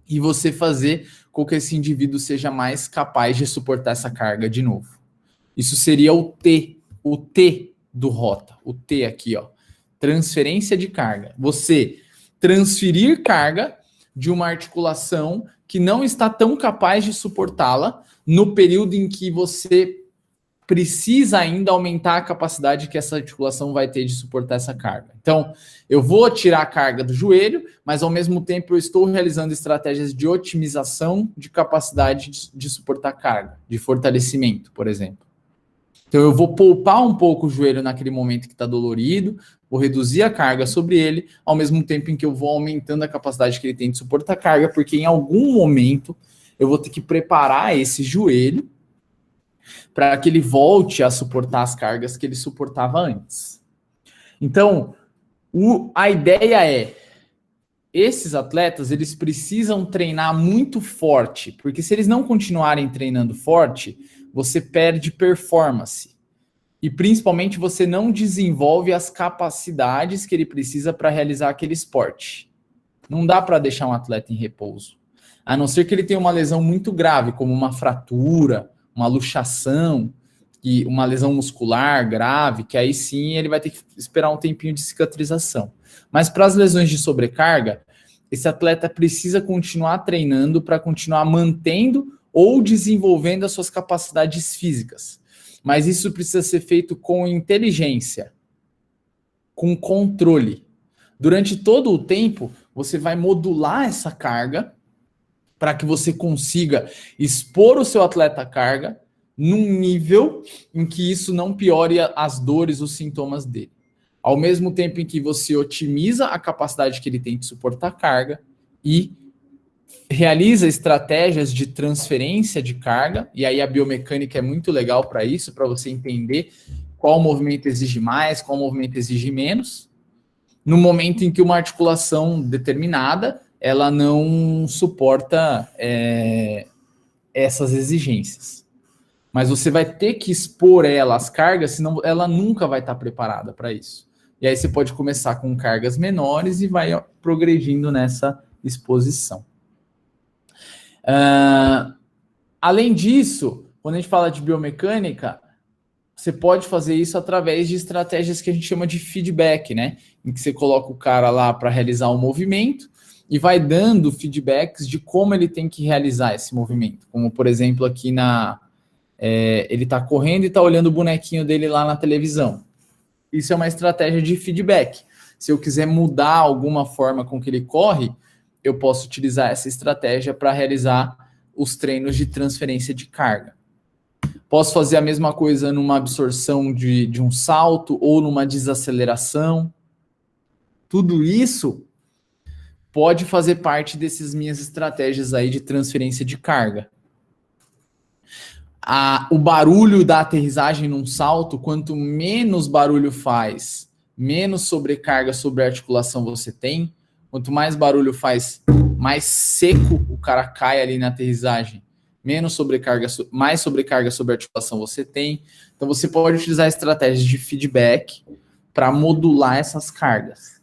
e você fazer com que esse indivíduo seja mais capaz de suportar essa carga de novo. Isso seria o T do rota, o T aqui, ó. Transferência de carga. Você transferir carga de uma articulação que não está tão capaz de suportá-la no período em que você precisa ainda aumentar a capacidade que essa articulação vai ter de suportar essa carga. Então, eu vou tirar a carga do joelho, mas ao mesmo tempo eu estou realizando estratégias de otimização de capacidade de suportar carga, de fortalecimento, por exemplo. Então, eu vou poupar um pouco o joelho naquele momento que está dolorido, vou reduzir a carga sobre ele, ao mesmo tempo em que eu vou aumentando a capacidade que ele tem de suportar carga, porque em algum momento eu vou ter que preparar esse joelho para que ele volte a suportar as cargas que ele suportava antes. Então, a ideia é, esses atletas, eles precisam treinar muito forte, porque se eles não continuarem treinando forte, você perde performance. E principalmente você não desenvolve as capacidades que ele precisa para realizar aquele esporte. Não dá para deixar um atleta em repouso. A não ser que ele tenha uma lesão muito grave, como uma fratura, uma luxação, e uma lesão muscular grave, que aí sim ele vai ter que esperar um tempinho de cicatrização. Mas para as lesões de sobrecarga, esse atleta precisa continuar treinando para continuar mantendo ou desenvolvendo as suas capacidades físicas. Mas isso precisa ser feito com inteligência, com controle. Durante todo o tempo, você vai modular essa carga para que você consiga expor o seu atleta à carga num nível em que isso não piore as dores, os sintomas dele. Ao mesmo tempo em que você otimiza a capacidade que ele tem de suportar a carga e realiza estratégias de transferência de carga, e aí a biomecânica é muito legal para isso, para você entender qual movimento exige mais, qual movimento exige menos, no momento em que uma articulação determinada, ela não suporta essas exigências. Mas você vai ter que expor ela às cargas, senão ela nunca vai estar preparada para isso. E aí você pode começar com cargas menores e vai progredindo nessa exposição. Além disso, quando a gente fala de biomecânica, você pode fazer isso através de estratégias que a gente chama de feedback, né? Em que você coloca o cara lá para realizar um movimento e vai dando feedbacks de como ele tem que realizar esse movimento. Como, por exemplo, aqui ele está correndo e está olhando o bonequinho dele lá na televisão. Isso é uma estratégia de feedback. Se eu quiser mudar alguma forma com que ele corre, eu posso utilizar essa estratégia para realizar os treinos de transferência de carga. Posso fazer a mesma coisa numa absorção de um salto ou numa desaceleração. Tudo isso pode fazer parte dessas minhas estratégias aí de transferência de carga. O barulho da aterrissagem num salto, quanto menos barulho faz, menos sobrecarga sobre a articulação você tem. Quanto mais barulho faz, mais seco o cara cai ali na aterrissagem, menos sobrecarga, mais sobrecarga sobre a articulação você tem. Então você pode utilizar estratégias de feedback para modular essas cargas.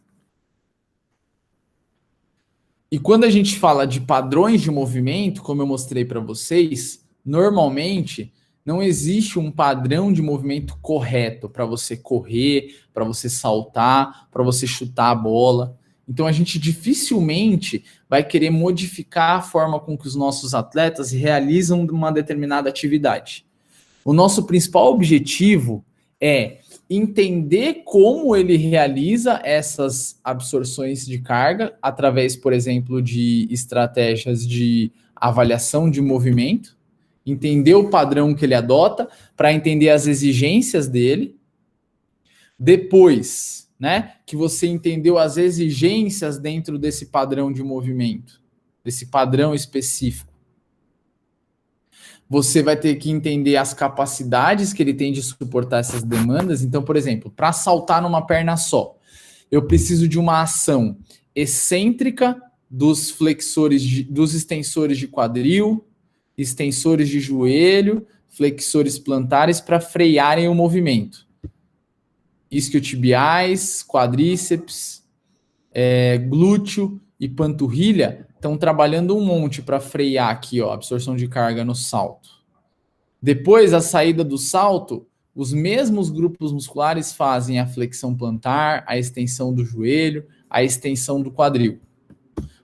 E quando a gente fala de padrões de movimento, como eu mostrei para vocês, normalmente não existe um padrão de movimento correto para você correr, para você saltar, para você chutar a bola. Então a gente dificilmente vai querer modificar a forma com que os nossos atletas realizam uma determinada atividade. O nosso principal objetivo é entender como ele realiza essas absorções de carga através, por exemplo, de estratégias de avaliação de movimento, entender o padrão que ele adota para entender as exigências dele. Depois, né, que você entendeu as exigências dentro desse padrão de movimento, desse padrão específico, você vai ter que entender as capacidades que ele tem de suportar essas demandas. Então, por exemplo, para saltar numa perna só, eu preciso de uma ação excêntrica dos flexores, dos extensores de quadril, extensores de joelho, flexores plantares para frearem o movimento. Isquiotibiais, quadríceps, glúteo e panturrilha estão trabalhando um monte para frear aqui, ó, a absorção de carga no salto. Depois, a saída do salto, os mesmos grupos musculares fazem a flexão plantar, a extensão do joelho, a extensão do quadril.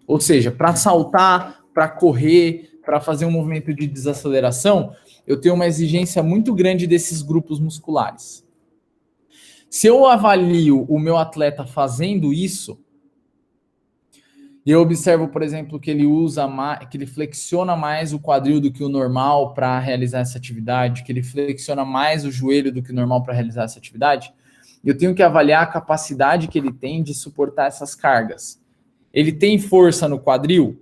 Ou seja, para saltar, para correr, para fazer um movimento de desaceleração, eu tenho uma exigência muito grande desses grupos musculares. Se eu avalio o meu atleta fazendo isso, e eu observo, por exemplo, que ele que ele flexiona mais o quadril do que o normal para realizar essa atividade, que ele flexiona mais o joelho do que o normal para realizar essa atividade, eu tenho que avaliar a capacidade que ele tem de suportar essas cargas. Ele tem força no quadril?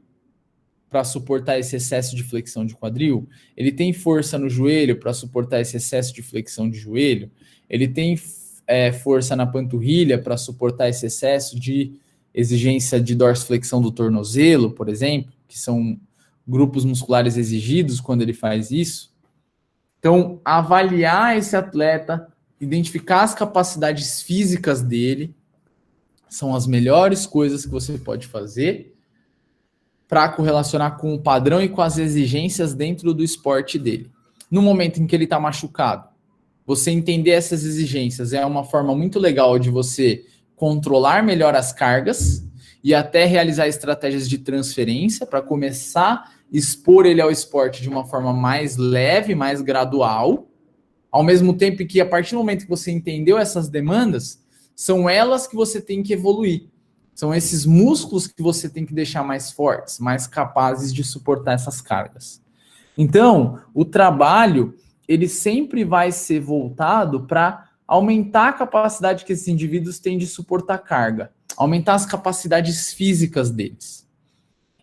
para suportar esse excesso de flexão de quadril? Ele tem força no joelho para suportar esse excesso de flexão de joelho? Ele tem força na panturrilha para suportar esse excesso de exigência de dorsiflexão do tornozelo, por exemplo, que são grupos musculares exigidos quando ele faz isso? Então, avaliar esse atleta, identificar as capacidades físicas dele, são as melhores coisas que você pode fazer para correlacionar com o padrão e com as exigências dentro do esporte dele. No momento em que ele está machucado, você entender essas exigências é uma forma muito legal de você controlar melhor as cargas e até realizar estratégias de transferência para começar a expor ele ao esporte de uma forma mais leve, mais gradual, ao mesmo tempo que a partir do momento que você entendeu essas demandas, são elas que você tem que evoluir. São esses músculos que você tem que deixar mais fortes, mais capazes de suportar essas cargas. Então, o trabalho, ele sempre vai ser voltado para aumentar a capacidade que esses indivíduos têm de suportar carga, aumentar as capacidades físicas deles.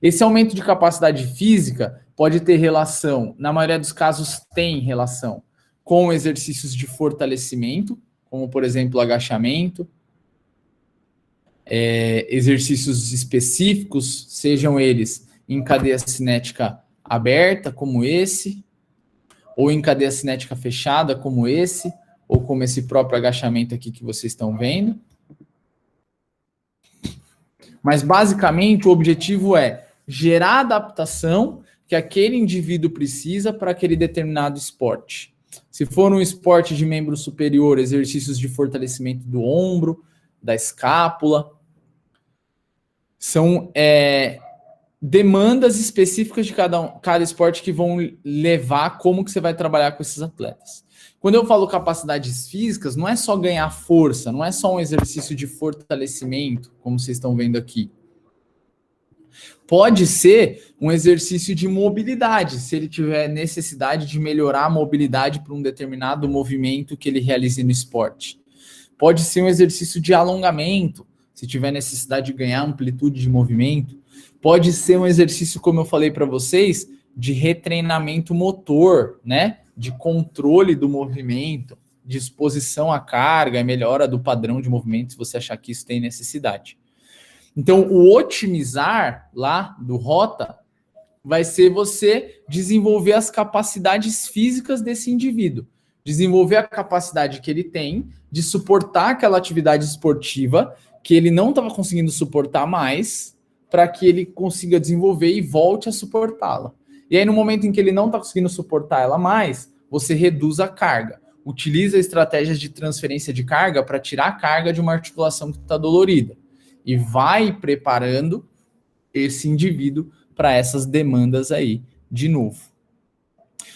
Esse aumento de capacidade física pode ter relação, na maioria dos casos tem relação, com exercícios de fortalecimento, como, por exemplo, agachamento, exercícios específicos, sejam eles em cadeia cinética aberta, como esse, ou em cadeia cinética fechada, como esse, ou como esse próprio agachamento aqui que vocês estão vendo. Mas, basicamente, o objetivo é gerar a adaptação que aquele indivíduo precisa para aquele determinado esporte. Se for um esporte de membro superior, exercícios de fortalecimento do ombro, da escápula, são demandas específicas de cada esporte que vão levar como que você vai trabalhar com esses atletas. Quando eu falo capacidades físicas, não é só ganhar força, não é só um exercício de fortalecimento, como vocês estão vendo aqui. Pode ser um exercício de mobilidade, se ele tiver necessidade de melhorar a mobilidade para um determinado movimento que ele realize no esporte. Pode ser um exercício de alongamento, se tiver necessidade de ganhar amplitude de movimento. Pode ser um exercício, como eu falei para vocês, de retreinamento motor, né? De controle do movimento, de exposição à carga e melhora do padrão de movimento, se você achar que isso tem necessidade. Então, o otimizar lá do Rota vai ser você desenvolver as capacidades físicas desse indivíduo, desenvolver a capacidade que ele tem de suportar aquela atividade esportiva que ele não estava conseguindo suportar mais, para que ele consiga desenvolver e volte a suportá-la. E aí, no momento em que ele não está conseguindo suportar ela mais, você reduz a carga. Utiliza estratégias de transferência de carga para tirar a carga de uma articulação que está dolorida. E vai preparando esse indivíduo para essas demandas aí, de novo.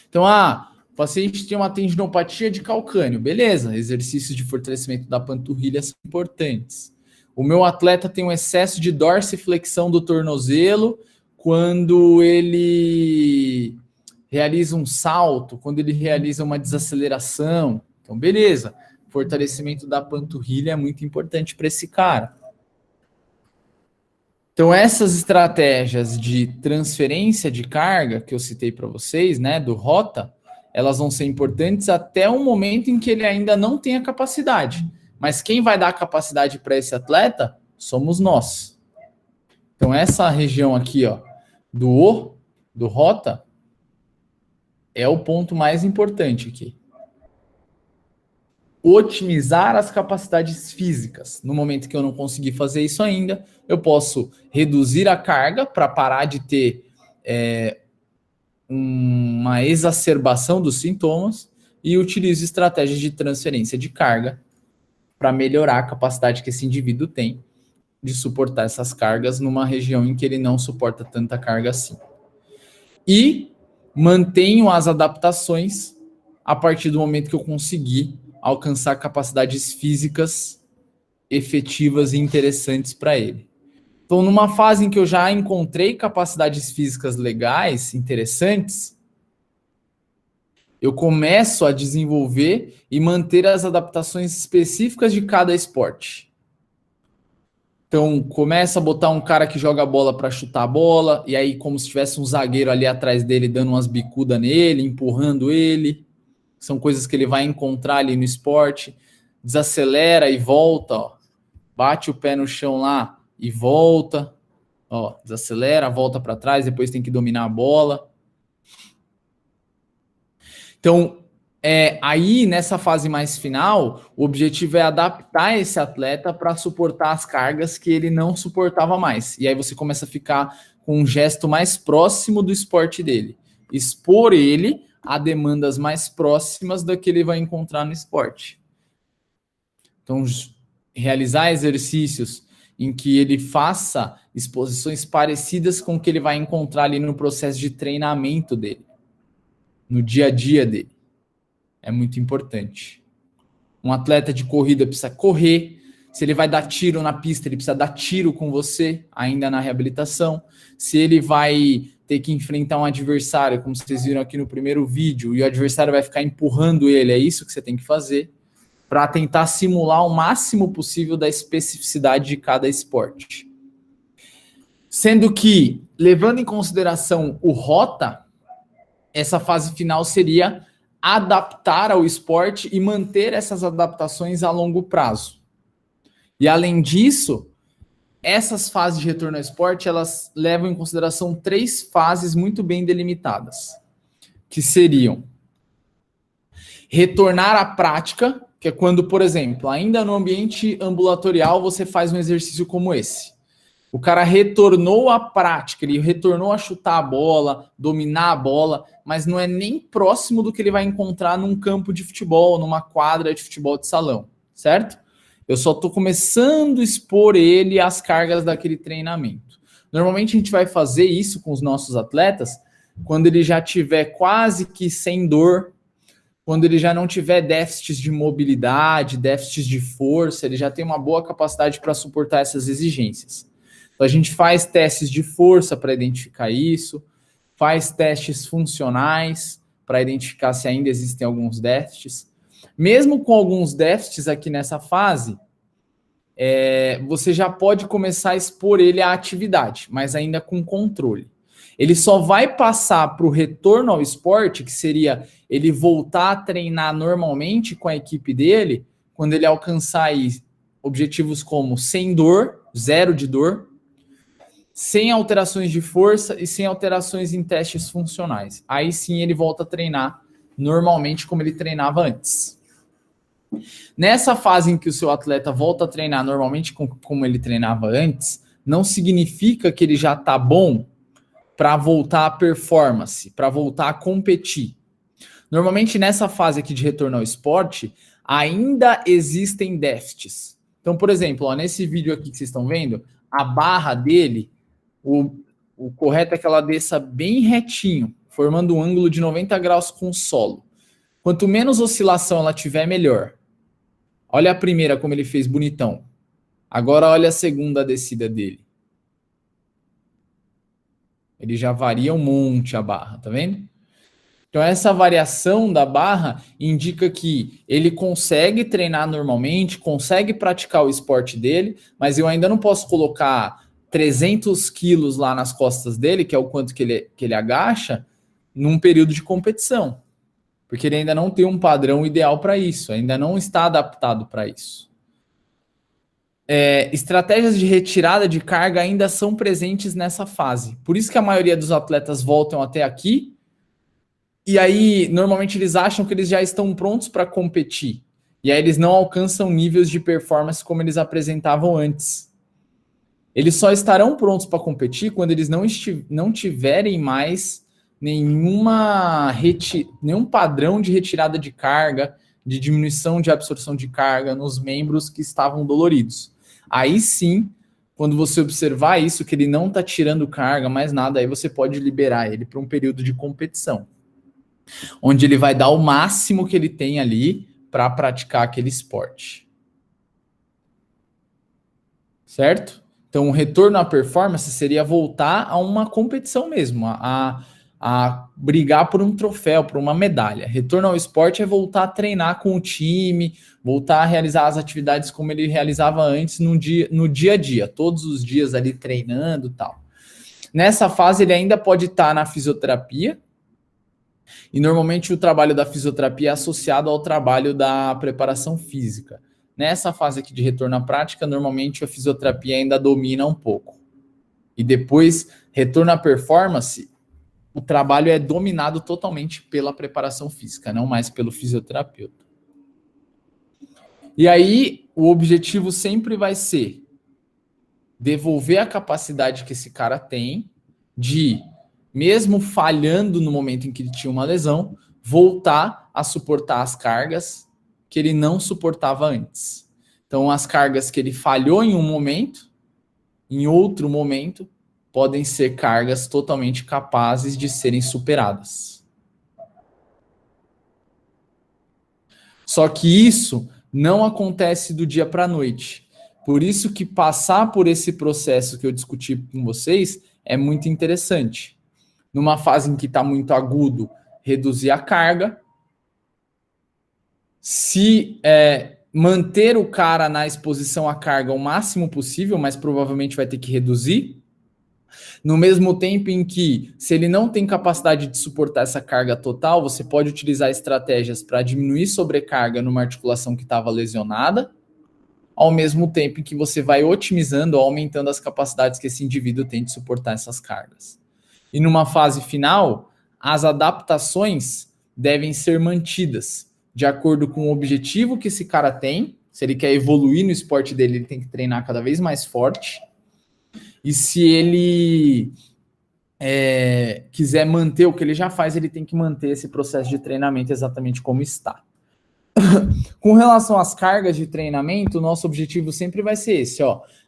Então, o paciente tem uma tendinopatia de calcânio. Beleza, exercícios de fortalecimento da panturrilha são importantes. O meu atleta tem um excesso de dorsiflexão do tornozelo quando ele realiza um salto, quando ele realiza uma desaceleração. Então, beleza, fortalecimento da panturrilha é muito importante para esse cara. Então, essas estratégias de transferência de carga que eu citei para vocês, né, do Rota, elas vão ser importantes até o momento em que ele ainda não tem a capacidade. Mas quem vai dar a capacidade para esse atleta somos nós. Então, essa região aqui, ó, do Rota, é o ponto mais importante aqui. Otimizar as capacidades físicas. No momento que eu não conseguir fazer isso ainda, eu posso reduzir a carga para parar de ter uma exacerbação dos sintomas e utilizo estratégias de transferência de carga para melhorar a capacidade que esse indivíduo tem de suportar essas cargas numa região em que ele não suporta tanta carga assim. E mantenho as adaptações a partir do momento que eu conseguir alcançar capacidades físicas efetivas e interessantes para ele. Então, numa fase em que eu já encontrei capacidades físicas legais, interessantes, eu começo a desenvolver e manter as adaptações específicas de cada esporte. Então, começa a botar um cara que joga a bola para chutar a bola, e aí como se tivesse um zagueiro ali atrás dele dando umas bicudas nele, empurrando ele. São coisas que ele vai encontrar ali no esporte. Desacelera e volta, ó. Bate o pé no chão lá e volta. Ó, desacelera, volta para trás, depois tem que dominar a bola. Então, aí nessa fase mais final, o objetivo é adaptar esse atleta para suportar as cargas que ele não suportava mais. E aí você começa a ficar com um gesto mais próximo do esporte dele. Expor ele a demandas mais próximas da que ele vai encontrar no esporte. Então, realizar exercícios em que ele faça exposições parecidas com o que ele vai encontrar ali no processo de treinamento dele, no dia a dia dele. É muito importante. Um atleta de corrida precisa correr. Se ele vai dar tiro na pista, ele precisa dar tiro com você, ainda na reabilitação. Se ele vai ter que enfrentar um adversário, como vocês viram aqui no primeiro vídeo, e o adversário vai ficar empurrando ele, é isso que você tem que fazer, para tentar simular o máximo possível da especificidade de cada esporte. Sendo que, levando em consideração o rota, essa fase final seria adaptar ao esporte e manter essas adaptações a longo prazo. E além disso, essas fases de retorno ao esporte, elas levam em consideração 3 fases muito bem delimitadas, que seriam retornar à prática, que é quando, por exemplo, ainda no ambiente ambulatorial, você faz um exercício como esse. O cara retornou à prática, ele retornou a chutar a bola, dominar a bola, mas não é nem próximo do que ele vai encontrar num campo de futebol, numa quadra de futebol de salão, certo? Eu só estou começando a expor ele às cargas daquele treinamento. Normalmente a gente vai fazer isso com os nossos atletas quando ele já tiver quase que sem dor, quando ele já não tiver déficits de mobilidade, déficits de força, ele já tem uma boa capacidade para suportar essas exigências. Então a gente faz testes de força para identificar isso, faz testes funcionais para identificar se ainda existem alguns déficits. Mesmo com alguns déficits aqui nessa fase, você já pode começar a expor ele à atividade, mas ainda com controle. Ele só vai passar para o retorno ao esporte, que seria ele voltar a treinar normalmente com a equipe dele, quando ele alcançar aí objetivos como sem dor, 0 de dor, sem alterações de força e sem alterações em testes funcionais. Aí sim ele volta a treinar normalmente como ele treinava antes. Nessa fase em que o seu atleta volta a treinar normalmente como ele treinava antes, não significa que ele já está bom para voltar à performance, para voltar a competir. Normalmente nessa fase aqui de retorno ao esporte, ainda existem déficits. Então, por exemplo, nesse vídeo aqui que vocês estão vendo, a barra dele, o correto é que ela desça bem retinho, formando um ângulo de 90 graus com o solo. Quanto menos oscilação ela tiver, melhor. Olha a primeira como ele fez bonitão. Agora olha a segunda descida dele. Ele já varia um monte a barra, tá vendo? Então essa variação da barra indica que ele consegue treinar normalmente, consegue praticar o esporte dele, mas eu ainda não posso colocar 300 quilos lá nas costas dele, que é o quanto que ele agacha, num período de competição. Porque ele ainda não tem um padrão ideal para isso, ainda não está adaptado para isso. Estratégias de retirada de carga ainda são presentes nessa fase. Por isso que a maioria dos atletas voltam até aqui, e aí normalmente eles acham que eles já estão prontos para competir. E aí eles não alcançam níveis de performance como eles apresentavam antes. Eles só estarão prontos para competir quando eles não tiverem mais nenhum padrão de retirada de carga, de diminuição de absorção de carga nos membros que estavam doloridos. Aí sim, quando você observar isso, que ele não está tirando carga, mais nada, aí você pode liberar ele para um período de competição, onde ele vai dar o máximo que ele tem ali para praticar aquele esporte. Certo? Então, o retorno à performance seria voltar a uma competição mesmo, a a brigar por um troféu, por uma medalha. Retorno ao esporte é voltar a treinar com o time, voltar a realizar as atividades como ele realizava antes no dia a dia, todos os dias ali treinando e tal. Nessa fase ele ainda pode estar na fisioterapia, e normalmente o trabalho da fisioterapia é associado ao trabalho da preparação física. Nessa fase aqui de retorno à prática, normalmente a fisioterapia ainda domina um pouco. E depois, retorno à performance, o trabalho é dominado totalmente pela preparação física, não mais pelo fisioterapeuta. E aí, o objetivo sempre vai ser devolver a capacidade que esse cara tem de, mesmo falhando no momento em que ele tinha uma lesão, voltar a suportar as cargas que ele não suportava antes. Então, as cargas que ele falhou em um momento, em outro momento, podem ser cargas totalmente capazes de serem superadas. Só que isso não acontece do dia para a noite. Por isso que passar por esse processo que eu discuti com vocês é muito interessante. Numa fase em que está muito agudo, reduzir a carga. Se manter o cara na exposição à carga o máximo possível, mas provavelmente vai ter que reduzir. No mesmo tempo em que, se ele não tem capacidade de suportar essa carga total, você pode utilizar estratégias para diminuir sobrecarga numa articulação que estava lesionada, ao mesmo tempo em que você vai otimizando ou aumentando as capacidades que esse indivíduo tem de suportar essas cargas. E numa fase final, as adaptações devem ser mantidas de acordo com o objetivo que esse cara tem. Se ele quer evoluir no esporte dele, ele tem que treinar cada vez mais forte. E se ele quiser manter o que ele já faz, ele tem que manter esse processo de treinamento exatamente como está. Com relação às cargas de treinamento, o nosso objetivo sempre vai ser esse,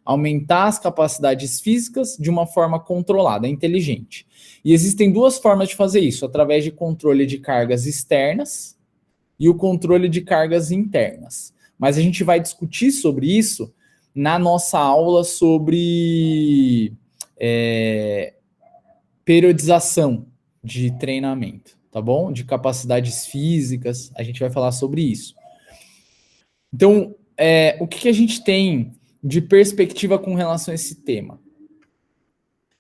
aumentar as capacidades físicas de uma forma controlada, inteligente. E existem duas formas de fazer isso, através de controle de cargas externas e o controle de cargas internas. Mas a gente vai discutir sobre isso na nossa aula sobre periodização de treinamento, tá bom? De capacidades físicas, a gente vai falar sobre isso. Então, o que a gente tem de perspectiva com relação a esse tema?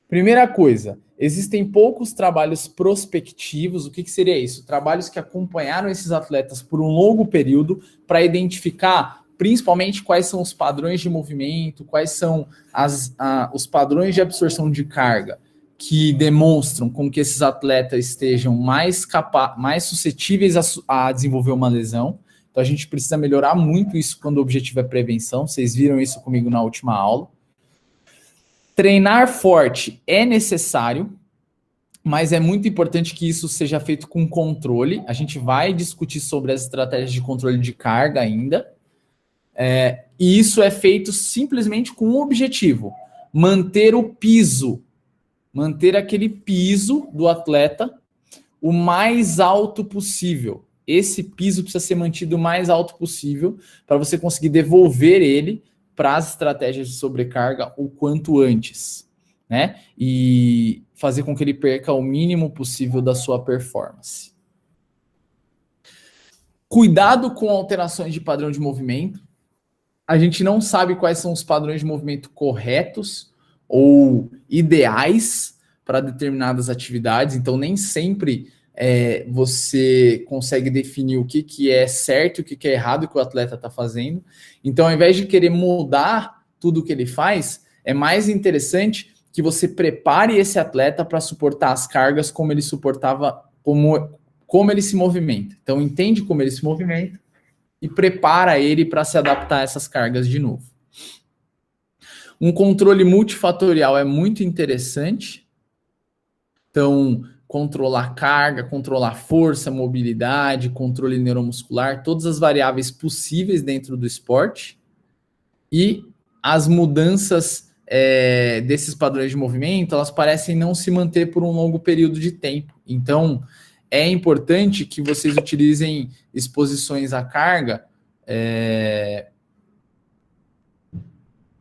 Primeira coisa, existem poucos trabalhos prospectivos. O que seria isso? Trabalhos que acompanharam esses atletas por um longo período para identificar principalmente quais são os padrões de movimento, quais são os padrões de absorção de carga que demonstram com que esses atletas estejam mais suscetíveis a desenvolver uma lesão. Então a gente precisa melhorar muito isso quando o objetivo é prevenção. Vocês viram isso comigo na última aula. Treinar forte é necessário, mas é muito importante que isso seja feito com controle. A gente vai discutir sobre as estratégias de controle de carga ainda. E isso é feito simplesmente com um objetivo: manter o piso, manter aquele piso do atleta o mais alto possível. Esse piso precisa ser mantido o mais alto possível para você conseguir devolver ele para as estratégias de sobrecarga o quanto antes, né? E fazer com que ele perca o mínimo possível da sua performance. Cuidado com alterações de padrão de movimento. A gente não sabe quais são os padrões de movimento corretos ou ideais para determinadas atividades, então nem sempre você consegue definir o que é certo e o que é errado que o atleta está fazendo. Então, ao invés de querer mudar tudo o que ele faz, é mais interessante que você prepare esse atleta para suportar as cargas como ele suportava, como ele se movimenta. Então, entende como ele se movimenta e prepara ele para se adaptar a essas cargas de novo. Um controle multifatorial é muito interessante. Então, controlar carga, controlar força, mobilidade, controle neuromuscular, todas as variáveis possíveis dentro do esporte. E as mudanças desses padrões de movimento, elas parecem não se manter por um longo período de tempo. Então, é importante que vocês utilizem exposições à carga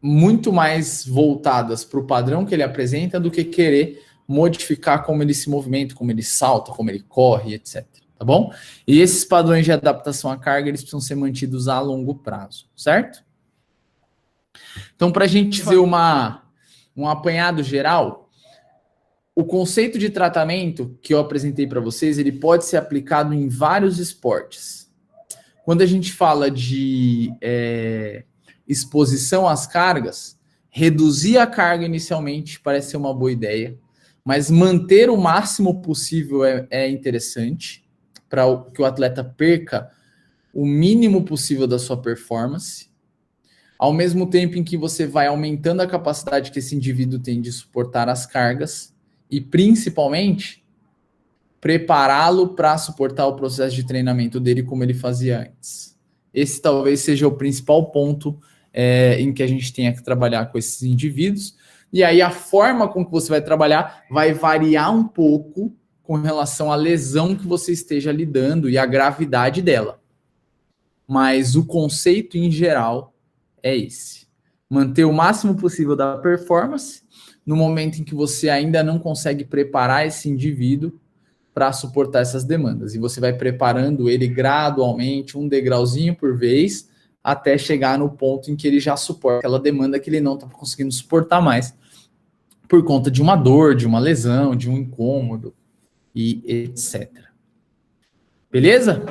muito mais voltadas para o padrão que ele apresenta do que querer modificar como ele se movimenta, como ele salta, como ele corre, etc. Tá bom? E esses padrões de adaptação à carga, eles precisam ser mantidos a longo prazo, certo? Então, para a gente ver um apanhado geral, o conceito de tratamento que eu apresentei para vocês, ele pode ser aplicado em vários esportes. Quando a gente fala de exposição às cargas, reduzir a carga inicialmente parece ser uma boa ideia, mas manter o máximo possível é interessante para que o atleta perca o mínimo possível da sua performance, ao mesmo tempo em que você vai aumentando a capacidade que esse indivíduo tem de suportar as cargas e, principalmente, prepará-lo para suportar o processo de treinamento dele como ele fazia antes. Esse talvez seja o principal ponto em que a gente tenha que trabalhar com esses indivíduos. E aí a forma com que você vai trabalhar vai variar um pouco com relação à lesão que você esteja lidando e a gravidade dela. Mas o conceito em geral é esse. Manter o máximo possível da performance no momento em que você ainda não consegue preparar esse indivíduo para suportar essas demandas. E você vai preparando ele gradualmente, um degrauzinho por vez, até chegar no ponto em que ele já suporta aquela demanda que ele não está conseguindo suportar mais, por conta de uma dor, de uma lesão, de um incômodo, e etc. Beleza?